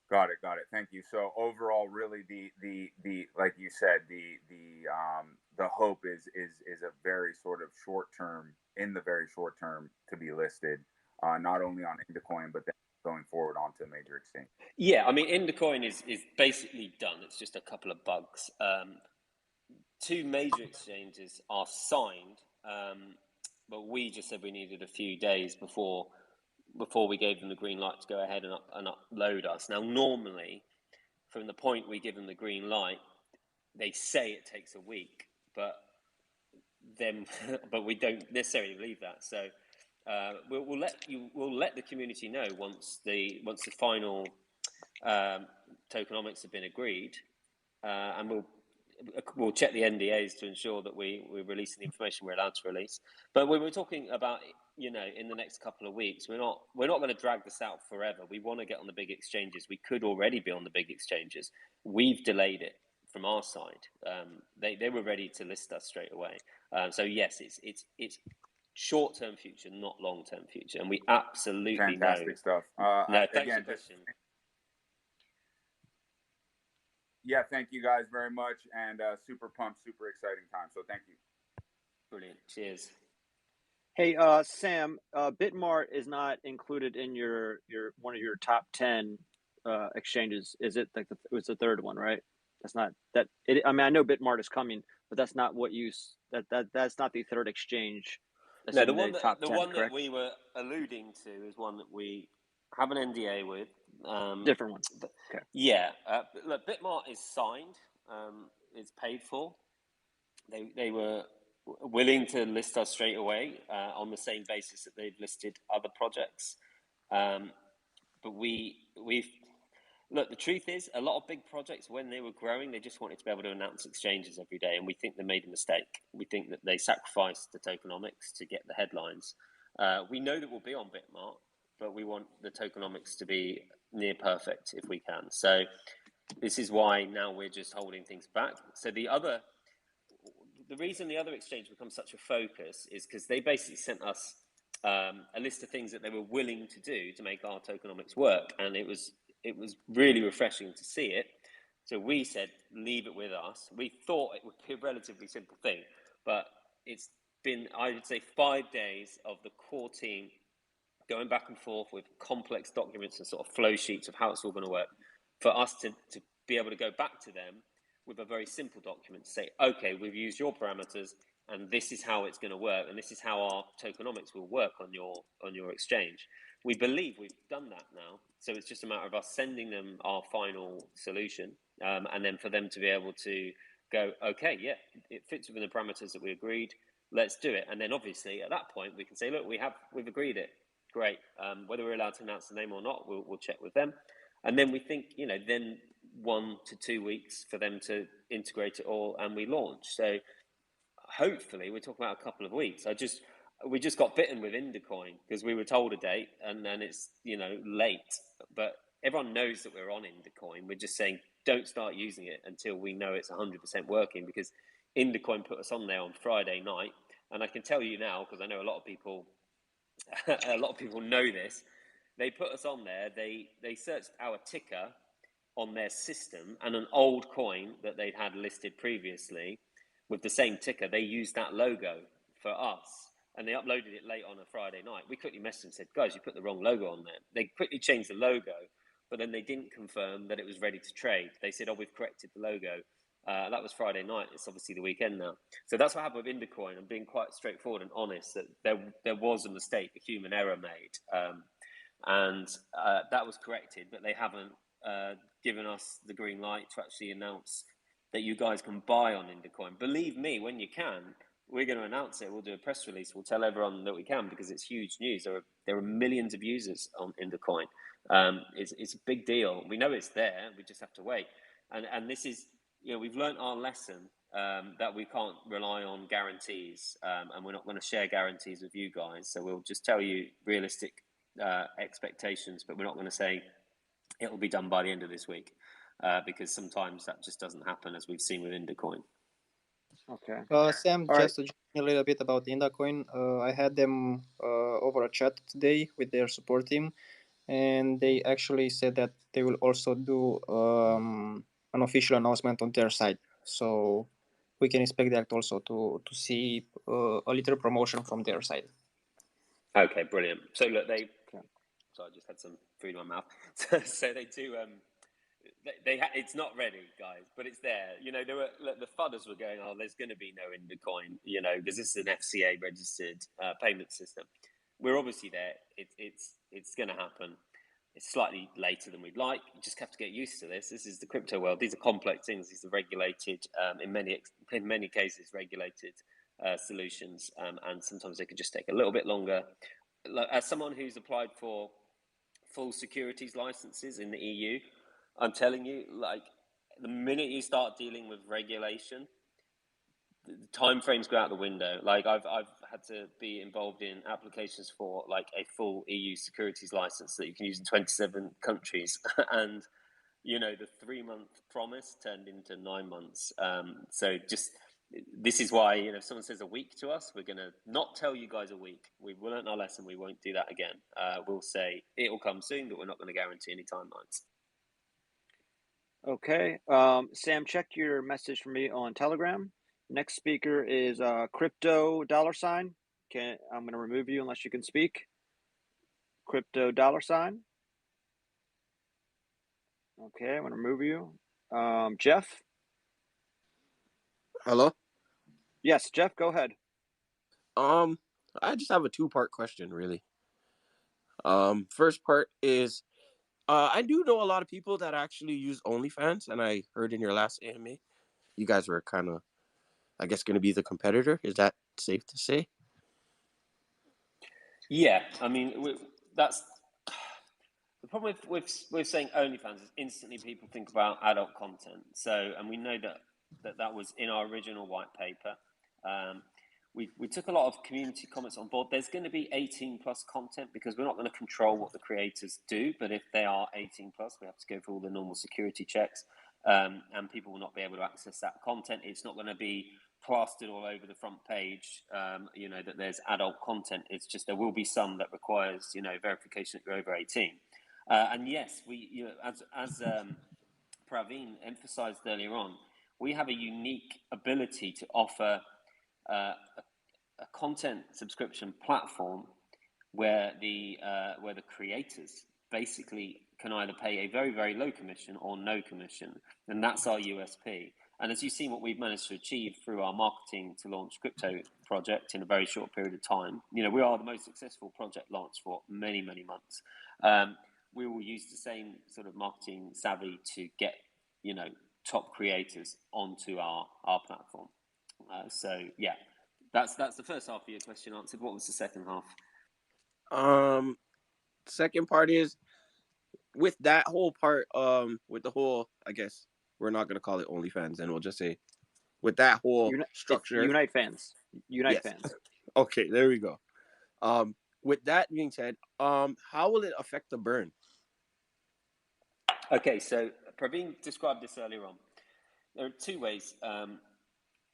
Got it. Thank you. So overall, really, the like you said, the hope is a very sort of in the very short term to be listed, not only on Indacoin, but then going forward onto a major exchange. Yeah, I mean, Indacoin is basically done. It's just a couple of bugs. 2 major exchanges are signed, but we just said we needed a few days before we gave them the green light to go ahead and upload us. Now, normally, from the point we give them the green light, they say it takes a week, but we don't necessarily believe that. So we'll let the community know once the final tokenomics have been agreed, and we'll check the NDAs to ensure that we're releasing the information we're allowed to release. But when we're talking about, in the next couple of weeks, we're not going to drag this out forever. We want to get on the big exchanges. We could already be on the big exchanges. We've delayed it from our side. They were ready to list us straight away. So yes, it's short-term future, not long-term future, and we absolutely Fantastic know. stuff. No, thanks Again, for the question. Yeah, thank you guys very much, and super pumped, super exciting time. So thank you. Brilliant. Cheers. Hey, Sam, Bitmart is not included in your one of your top 10 exchanges. Is it like it was the third one, right? That's not that. I mean, I know Bitmart is coming, but that's not what you that's not the third exchange. That's No, in top 10, one correct? that we were alluding to is one that we have an NDA with. Different one. Okay. Yeah. Look, Bitmart is signed. It's paid for. They were willing to list us straight away on the same basis that they've listed other projects. But we've look, the truth is, a lot of big projects, when they were growing, they just wanted to be able to announce exchanges every day, and we think they made a mistake. We think that they sacrificed the tokenomics to get the headlines. We know that we'll be on Bitmart, but we want the tokenomics to be near perfect if we can. So this is why now we're just holding things back. So the reason the other exchange becomes such a focus is because they basically sent us a list of things that they were willing to do to make our tokenomics work, and it was really refreshing to see it. So we said, leave it with us. We thought it would be a relatively simple thing, but it's been, I would say, 5 days of the core team going back and forth with complex documents and sort of flow sheets of how it's all going to work for us to be able to go back to them with a very simple document to say, okay, we've used your parameters and this is how it's going to work, and this is how our tokenomics will work on your exchange. We believe we've done that now, so it's just a matter of us sending them our final solution, and then for them to be able to go, okay, yeah, it fits within the parameters that we agreed, let's do it. And then obviously at that point we can say, look, we've agreed it, great. Whether we're allowed to announce the name or not, we'll check with them. And then we think, then 1 to 2 weeks for them to integrate it all, and we launch. So hopefully we're talking about a couple of weeks. We just got bitten with Indacoin because we were told a date and then it's late, but everyone knows that we're on Indacoin. We're just saying don't start using it until we know it's 100% working, because Indacoin put us on there on Friday night, and I can tell you now because I know a lot of people know this. They put us on there. They searched our ticker on their system, and an old coin that they'd had listed previously with the same ticker, they used that logo for us, and they uploaded it late on a Friday night. We quickly messaged them and said, guys, you put the wrong logo on there. They quickly changed the logo, but then they didn't confirm that it was ready to trade. They said, oh, we've corrected the logo. That was Friday night. It's obviously the weekend now. So that's what happened with Indacoin. I'm being quite straightforward and honest that there was a mistake, a human error made, and that was corrected, but they haven't given us the green light to actually announce that you guys can buy on Indacoin. Believe me, when you can, we're going to announce it. We'll do a press release. We'll tell everyone that we can, because it's huge news. There are millions of users on Indacoin. It's a big deal. We know it's there. We just have to wait. And this is, we've learned our lesson that we can't rely on guarantees, and we're not going to share guarantees with you guys. So we'll just tell you realistic expectations, but we're not going to say it will be done by the end of this week, because sometimes that just doesn't happen, as we've seen with Indacoin. Okay. Sam, All just to jump in a little bit about Indacoin, I had them over a chat today with their support team, and they actually said that they will also do an official announcement on their side. So we can expect that also to see a little promotion from their side. Okay, brilliant. So look, sorry, I just had some food in my mouth. So they do. It's not ready, guys, but it's there. The fudders were going, oh, there's going to be no Indacoin, because this is an FCA registered payment system. We're obviously there. It's going to happen. It's slightly later than we'd like. You just have to get used to this. This is the crypto world. These are complex things. These are regulated, in many cases, regulated solutions, and sometimes they could just take a little bit longer. As someone who's applied for full securities licenses in the EU, I'm telling you, the minute you start dealing with regulation, the time frames go out the window. I've had to be involved in applications for a full EU securities license that you can use in 27 countries, and the 3-month promise turned into 9 months. So just this is why, if someone says a week to us, we're going to not tell you guys a week. We've learned our lesson. We won't do that again. We'll say it will come soon, but we're not going to guarantee any timelines. Okay. Sam, check your message for me on Telegram. Next speaker is Crypto $. I'm going to remove you unless you can speak. Crypto $. Okay, I'm going to remove you. Jeff? Hello? Yes, Jeff, go ahead. I just have a two-part question, really. First part is, I do know a lot of people that actually use OnlyFans, and I heard in your last AMA, you guys were kind of, I guess, going to be the competitor. Is that safe to say? Yeah, I mean, that's the problem with saying OnlyFans is instantly people think about adult content. So, and we know that was in our original white paper. We took a lot of community comments on board. There's going to be 18 plus content because we're not going to control what the creators do. But if they are 18 plus, we have to go through all the normal security checks, and people will not be able to access that content. It's not going to be plastered all over the front page, that there's adult content. It's just there will be some that requires, verification that you're over 18. And yes, as Praveen emphasized earlier on, we have a unique ability to offer a content subscription platform where the creators basically can either pay a very, very low commission or no commission, and that's our USP. And as you've seen what we've managed to achieve through our marketing to launch crypto project in a very short period of time, we are the most successful project launch for many, many months. We will use the same sort of marketing savvy to get, top creators onto our platform. So yeah, that's the first half of your question answered. What was the second half? Second part is, with that whole part, with the whole, I guess we're not gonna call it OnlyFans, and we'll just say, with that whole structure, Unite Fans. Unite yes. Fans. Okay, there we go. With that being said, how will it affect the burn? Okay, so Praveen described this earlier on. There are two ways.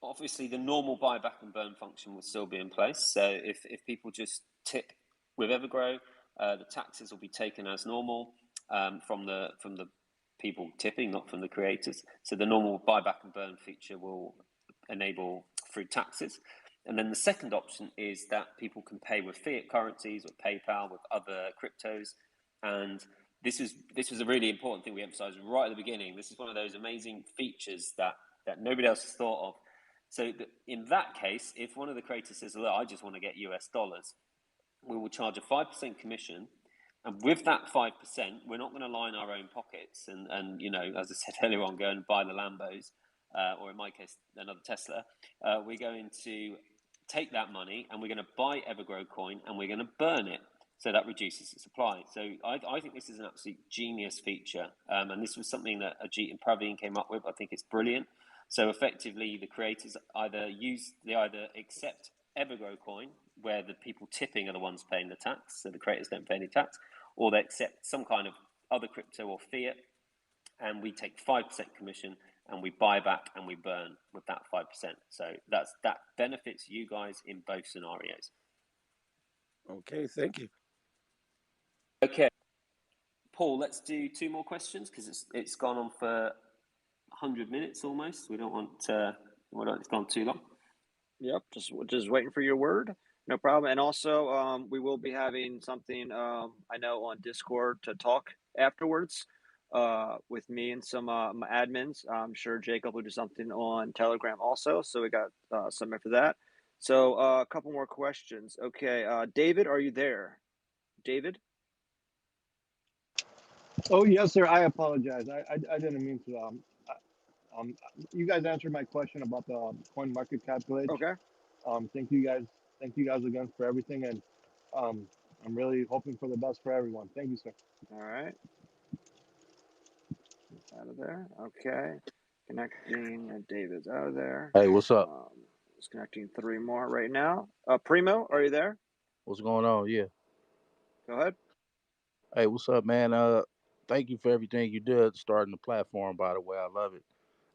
Obviously, the normal buyback and burn function will still be in place. So if people just tip with EverGrow, the taxes will be taken as normal from the people tipping, not from the creators. So the normal buyback and burn feature will enable through taxes. And then the second option is that people can pay with fiat currencies, with PayPal, with other cryptos. And this was a really important thing we emphasized right at the beginning. This is one of those amazing features that nobody else has thought of. So in that case, if one of the creators says, look, I just want to get US dollars, we will charge a 5% commission. And with that 5%, we're not going to line our own pockets and as I said earlier on, go and buy the Lambos, or in my case, another Tesla. We're going to take that money and we're going to buy EverGrow Coin and we're going to burn it. So that reduces the supply. So I think this is an absolute genius feature. And this was something that Ajit and Praveen came up with. I think it's brilliant. So effectively, the creators either accept EverGrow Coin, where the people tipping are the ones paying the tax, so the creators don't pay any tax, or they accept some kind of other crypto or fiat, and we take 5% commission, and we buy back and we burn with that 5%. So that benefits you guys in both scenarios. Okay, thank you. Okay, Paul, let's do 2 more questions because it's gone on for 100 minutes almost. We don't want it's gone too long. Yep, just waiting for your word. No problem. And also, we will be having something I know on Discord to talk afterwards with me and some my admins. I'm sure Jacob will do something on Telegram also. So we got something for that. So a couple more questions. Okay, David, are you there? David? Oh, yes, sir. I apologize. I didn't mean to. You guys answered my question about the coin market cap glitch. Okay. Thank you guys again for everything, and I'm really hoping for the best for everyone. Thank you, sir. All right. Out of there. Okay. Connecting. David's out of there. Hey, what's up? Just connecting 3 more right now. Primo, are you there? What's going on? Yeah. Go ahead. Hey, what's up, man? thank you for everything you did starting the platform. By the way, I love it.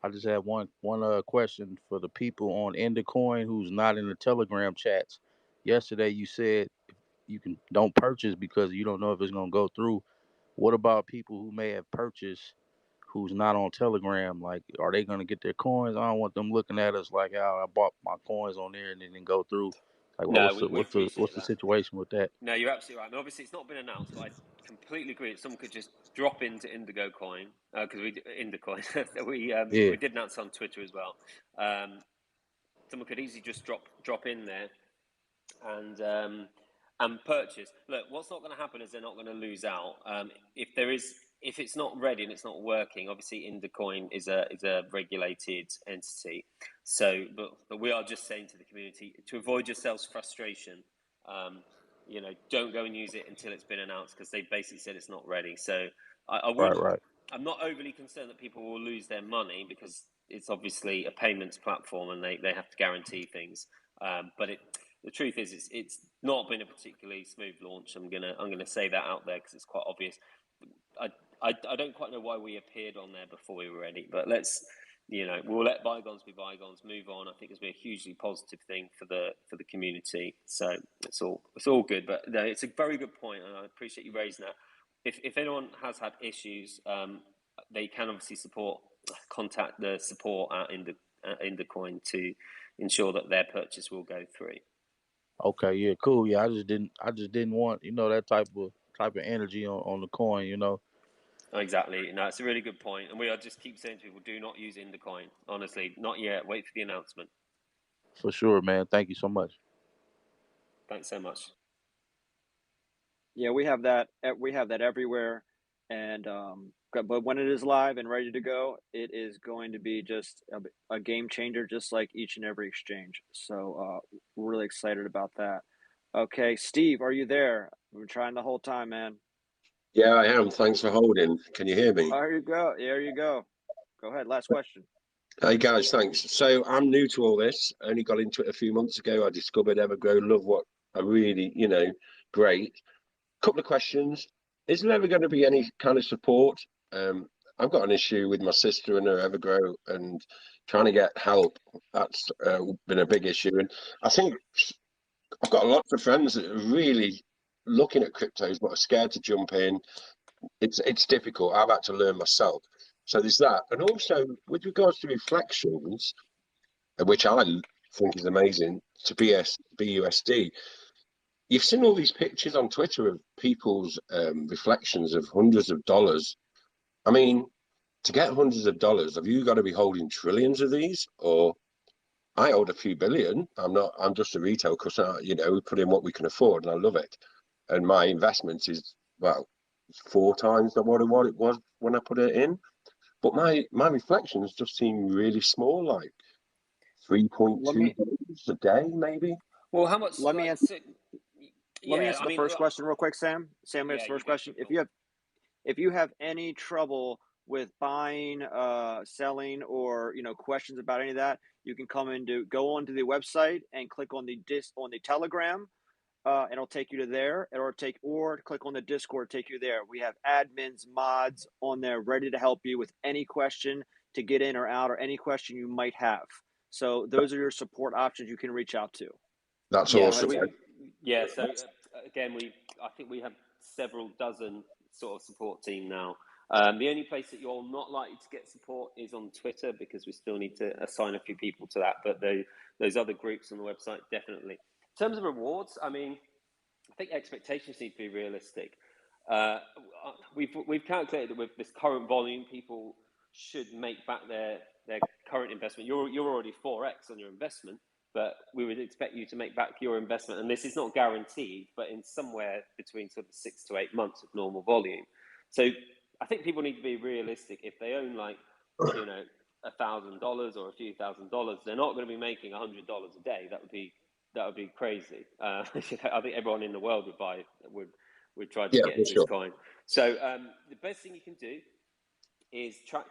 I just had one question for the people on Indacoin who's not in the Telegram chats. Yesterday, you said you don't purchase because you don't know if it's gonna go through. What about people who may have purchased who's not on Telegram? Like, are they gonna get their coins? I don't want them looking at us like how I bought my coins on there and it didn't go through. Like, No, we what's appreciate the that. situation with that? No, you're absolutely right. I mean, obviously, it's not been announced, but I completely agree. Someone could just drop into Indigo Coin because Indacoin. Yeah. We did announce on Twitter as well. Someone could easily just drop in there and purchase. Look, what's not going to happen is they're not going to lose out. If it's not ready and it's not working, obviously Indacoin is a regulated entity. So, but we are just saying to the community to avoid yourselves frustration. Don't go and use it until it's been announced because they basically said it's not ready. So I wouldn't. Right. I'm not overly concerned that people will lose their money because it's obviously a payments platform and they have to guarantee things. But the truth is it's not been a particularly smooth launch. I'm gonna say that out there because it's quite obvious. I don't quite know why we appeared on there before we were ready, but we'll let bygones be bygones, move on. I think it's been a hugely positive thing for the community. So it's all good. But no, it's a very good point, and I appreciate you raising that. If anyone has had issues, they can obviously contact the support at Indacoin to ensure that their purchase will go through. Okay, yeah, cool. Yeah, I just didn't want that type of energy on the coin. Exactly. No, it's a really good point, and we are just keep saying to people, do not use Indacoin. Honestly, not yet. Wait for the announcement. For sure, man. Thank you so much. Thanks so much. Yeah, we have that everywhere, and but when it is live and ready to go, it is going to be just a game changer, just like each and every exchange. So we're really excited about that. Okay, Steve, are you there? We're trying the whole time, man. Yeah, I am. Thanks for holding. Can you hear me? There you go. There you go. Go ahead. Last question. Hey guys, thanks. So I'm new to all this. I only got into it a few months ago. I discovered EverGrow. Love what I really, great. Couple of questions. Is there ever going to be any kind of support? I've got an issue with my sister and her EverGrow and trying to get help. That's been a big issue. And I think I've got lots of friends that are really looking at cryptos but are scared to jump in. It's difficult. I've had to learn myself. So there's that. And also with regards to reflections, which I think is amazing, to BUSD, you've seen all these pictures on Twitter of people's reflections of hundreds of dollars. I mean, to get hundreds of dollars, have you got to be holding trillions of these? Or I hold a few billion. I'm just a retail customer. We put in what we can afford and I love it. And my investment is, 4 times what it was when I put it in. But my reflections just seem really small, like 3.2 a day, maybe. Well, how much? Let me answer the first question real quick, Sam. Sam, yeah, first question. If you have any trouble with buying, selling, or questions about any of that, you can go onto the website and click on the Telegram. And it'll take you to there, or click on the Discord, take you there. We have admins, mods on there ready to help you with any question to get in or out, or any question you might have. So those are your support options you can reach out to. That's awesome. So again, I think we have several dozen sort of support team now. The only place that you're not likely to get support is on Twitter because we still need to assign a few people to that. But those other groups on the website, definitely. In terms of rewards, I mean, I think expectations need to be realistic. We've calculated that with this current volume, people should make back their current investment. You're already 4x on your investment, but we would expect you to make back your investment. And this is not guaranteed, but in somewhere between sort of 6 to 8 months of normal volume. So I think people need to be realistic. If they own $1,000 or a few $1,000s, they're not going to be making $100 a day. That would be crazy. I think everyone in the world would try to get into this coin. So the best thing you can do is track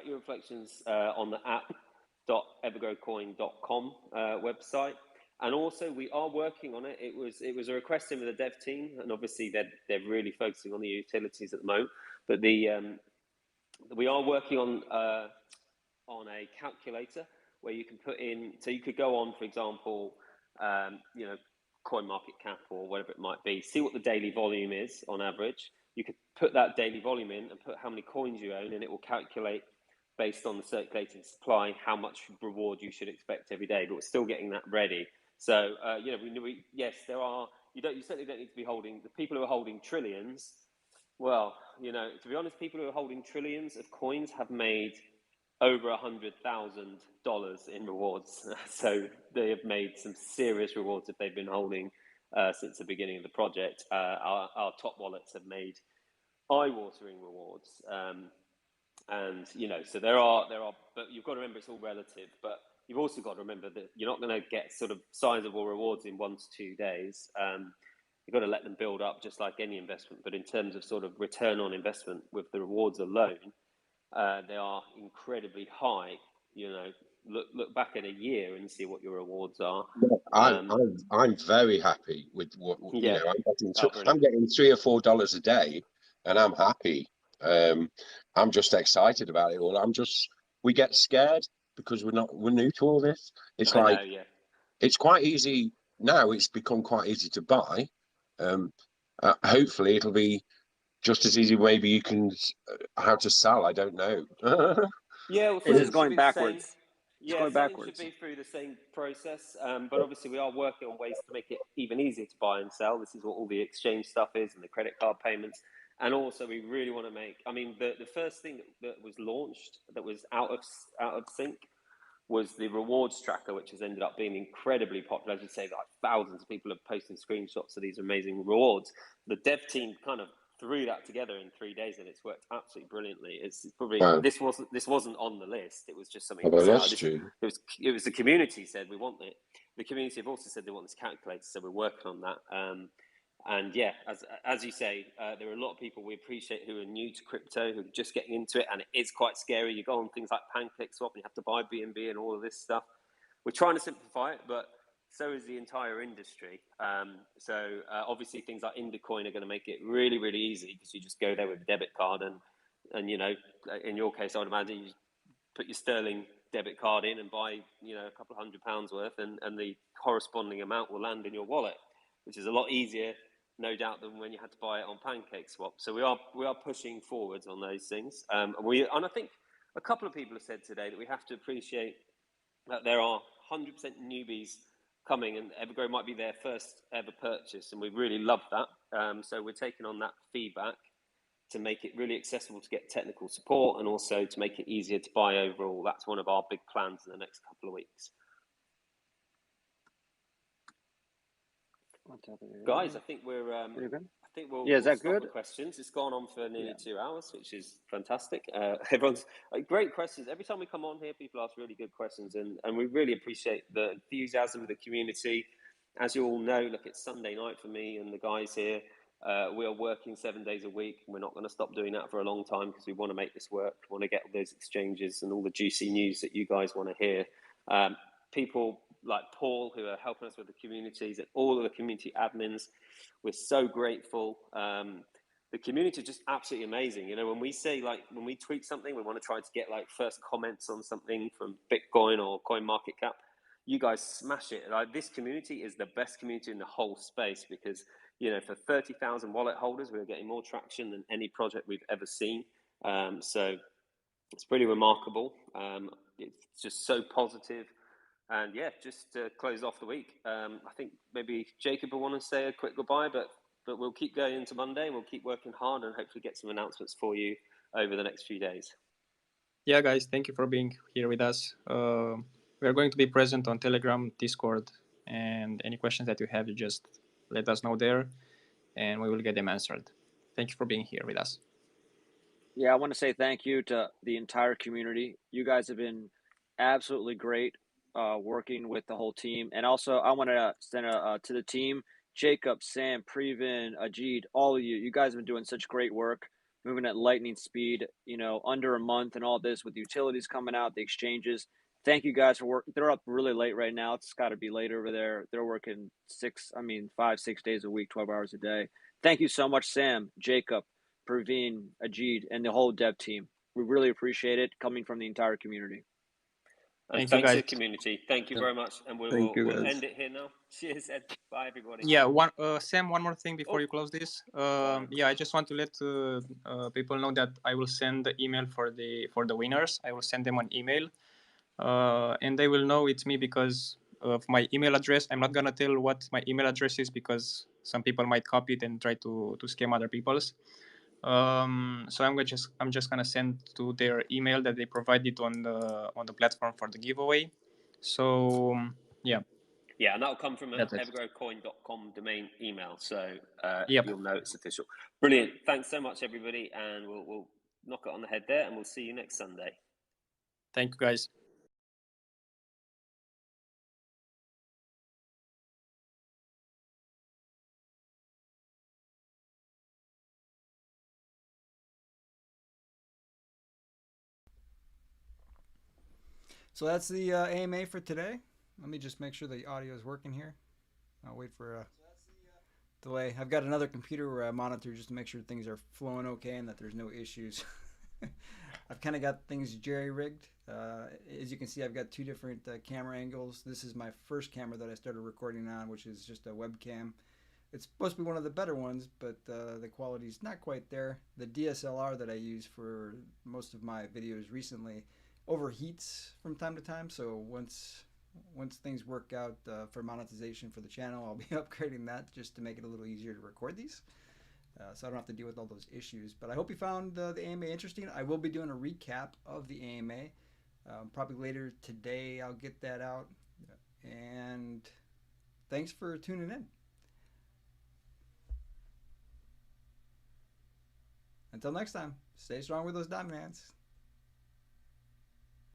your reflections on the app.evergrowcoin.com website. And also we are working on it. It was a request in with the dev team, and obviously they're really focusing on the utilities at the moment. But the we are working on a calculator where you can put in, so you could go on, for example, you know, CoinMarketCap or whatever it might be, see what the daily volume is on average. You could put that daily volume in and put how many coins you own, and it will calculate based on the circulating supply how much reward you should expect every day. But we're still getting that ready. So you know, yes, there are. You certainly don't need to be holding the people who are holding trillions. Well, you know, to be honest, people who are holding trillions of coins have made over $100,000 in rewards. So they have made some serious rewards if they've been holding since the beginning of the project. Our top wallets have made eye-watering rewards. And, you know, so there are, but you've got to remember it's all relative, but you've also got to remember that you're not going to get sort of sizable rewards in 1 to 2 days. You've got to let them build up just like any investment. But in terms of sort of return on investment with the rewards alone, they are incredibly high. You know, look back at a year and see what your rewards are. I'm very happy with what you Yeah. know. I'm getting $3 or $4 a day, and I'm happy. I'm just excited about it all. We get scared because we're new to all this. It's like, yeah. It's quite easy now. It's become quite easy to buy. Hopefully, it'll be just as easy. Maybe you can how to sell. I don't know. Yeah, well, It is going backwards. Yeah, something should be through the same process. But obviously, we are working on ways to make it even easier to buy and sell. This is what all the exchange stuff is and the credit card payments. And also, we really want to make. I mean, the first thing that was launched that was out of sync was the rewards tracker, which has ended up being incredibly popular. As you say, like thousands of people are posting screenshots of these amazing rewards. The dev team kind of threw that together in 3 days, and it's worked absolutely brilliantly. It's probably this wasn't on the list. It was just something. That's true. It was the community said we want it. The community have also said they want this calculator, so we're working on that. And yeah, as you say, there are a lot of people we appreciate who are new to crypto, who are just getting into it, and it is quite scary. You go on things like PancakeSwap, and you have to buy BNB and all of this stuff. We're trying to simplify it, but so is the entire industry. So obviously things like Indacoin are going to make it really, really easy because you just go there with a debit card and you know, in your case, I would imagine you put your sterling debit card in and buy, you know, a couple of £100 worth, and the corresponding amount will land in your wallet, which is a lot easier, no doubt, than when you had to buy it on PancakeSwap. So we are pushing forwards on those things. And I think a couple of people have said today that we have to appreciate that there are 100% newbies coming, and EverGrow might be their first ever purchase, and we really love that. So we're taking on that feedback to make it really accessible to get technical support, and also to make it easier to buy overall. That's one of our big plans in the next couple of weeks. Guys, I think we'll is that stop good? the questions. It's gone on for nearly 2 hours, which is fantastic. Everyone's great questions. Every time we come on here, people ask really good questions, and we really appreciate the enthusiasm of the community. As you all know, look, it's Sunday night for me and the guys here. We are working 7 days a week, and we're not going to stop doing that for a long time because we want to make this work. We want to get those exchanges and all the juicy news that you guys want to hear. People like Paul, who are helping us with the communities, and all of the community admins, we're so grateful. The community is just absolutely amazing. You know, when we say, like, when we tweet something, we want to try to get like first comments on something from Bitcoin or CoinMarketCap. You guys smash it. Like, this community is the best community in the whole space because, you know, for 30,000 wallet holders, we're getting more traction than any project we've ever seen. So it's pretty remarkable. It's just so positive. And yeah, just to close off the week, I think maybe Jacob will want to say a quick goodbye, but we'll keep going into Monday. We'll keep working hard and hopefully get some announcements for you over the next few days. Yeah, guys, thank you for being here with us. We are going to be present on Telegram, Discord, and any questions that you have, you just let us know there, and we will get them answered. Thank you for being here with us. Yeah, I want to say thank you to the entire community. You guys have been absolutely great working with the whole team. And also, I want to send to the team, Jacob, Sam, Previn, Ajit, all of you. You guys have been doing such great work, moving at lightning speed, you know, under a month and all this with utilities coming out, the exchanges. Thank you guys for work. They're up really late right now. It's got to be late over there. They're working 5, 6 days a week, 12 hours a day. Thank you so much, Sam, Jacob, Praveen, Ajit, and the whole dev team. We really appreciate it coming from the entire community. And Thank you, thanks to guys. the community. Thank you very much. And Thank you, we'll guys. end it here now. Cheers, Ed. Bye, everybody. Yeah, Sam, one more thing before you close this. on. Yeah, I just want to let people know that I will send the email for the winners. I will send them an email, and they will know it's me because of my email address. I'm not gonna tell what my email address is because some people might copy it and try to scam other people's. So I'm just gonna send to their email that they provided on the platform for the giveaway. So yeah. Yeah, and that'll come from an That's it. evergrowcoin.com domain email, so Yep. you'll know it's official. Brilliant. Thanks so much, everybody, and we'll knock it on the head there, and we'll see you next Sunday. Thank you, guys. So that's the AMA for today. Let me just make sure the audio is working here. I'll wait for a delay. I've got another computer where I monitor just to make sure things are flowing okay and that there's no issues. I've kind of got things jerry-rigged. As you can see, I've got two different camera angles. This is my first camera that I started recording on, which is just a webcam. It's supposed to be one of the better ones, but the quality's not quite there. The DSLR that I use for most of my videos recently overheats from time to time, so once things work out for monetization for the channel, I'll be upgrading that just to make it a little easier to record these, so I don't have to deal with all those issues. But I hope you found the AMA interesting. I will be doing a recap of the AMA probably later today. I'll get that out, and thanks for tuning in. Until next time, stay strong with those diamond hands.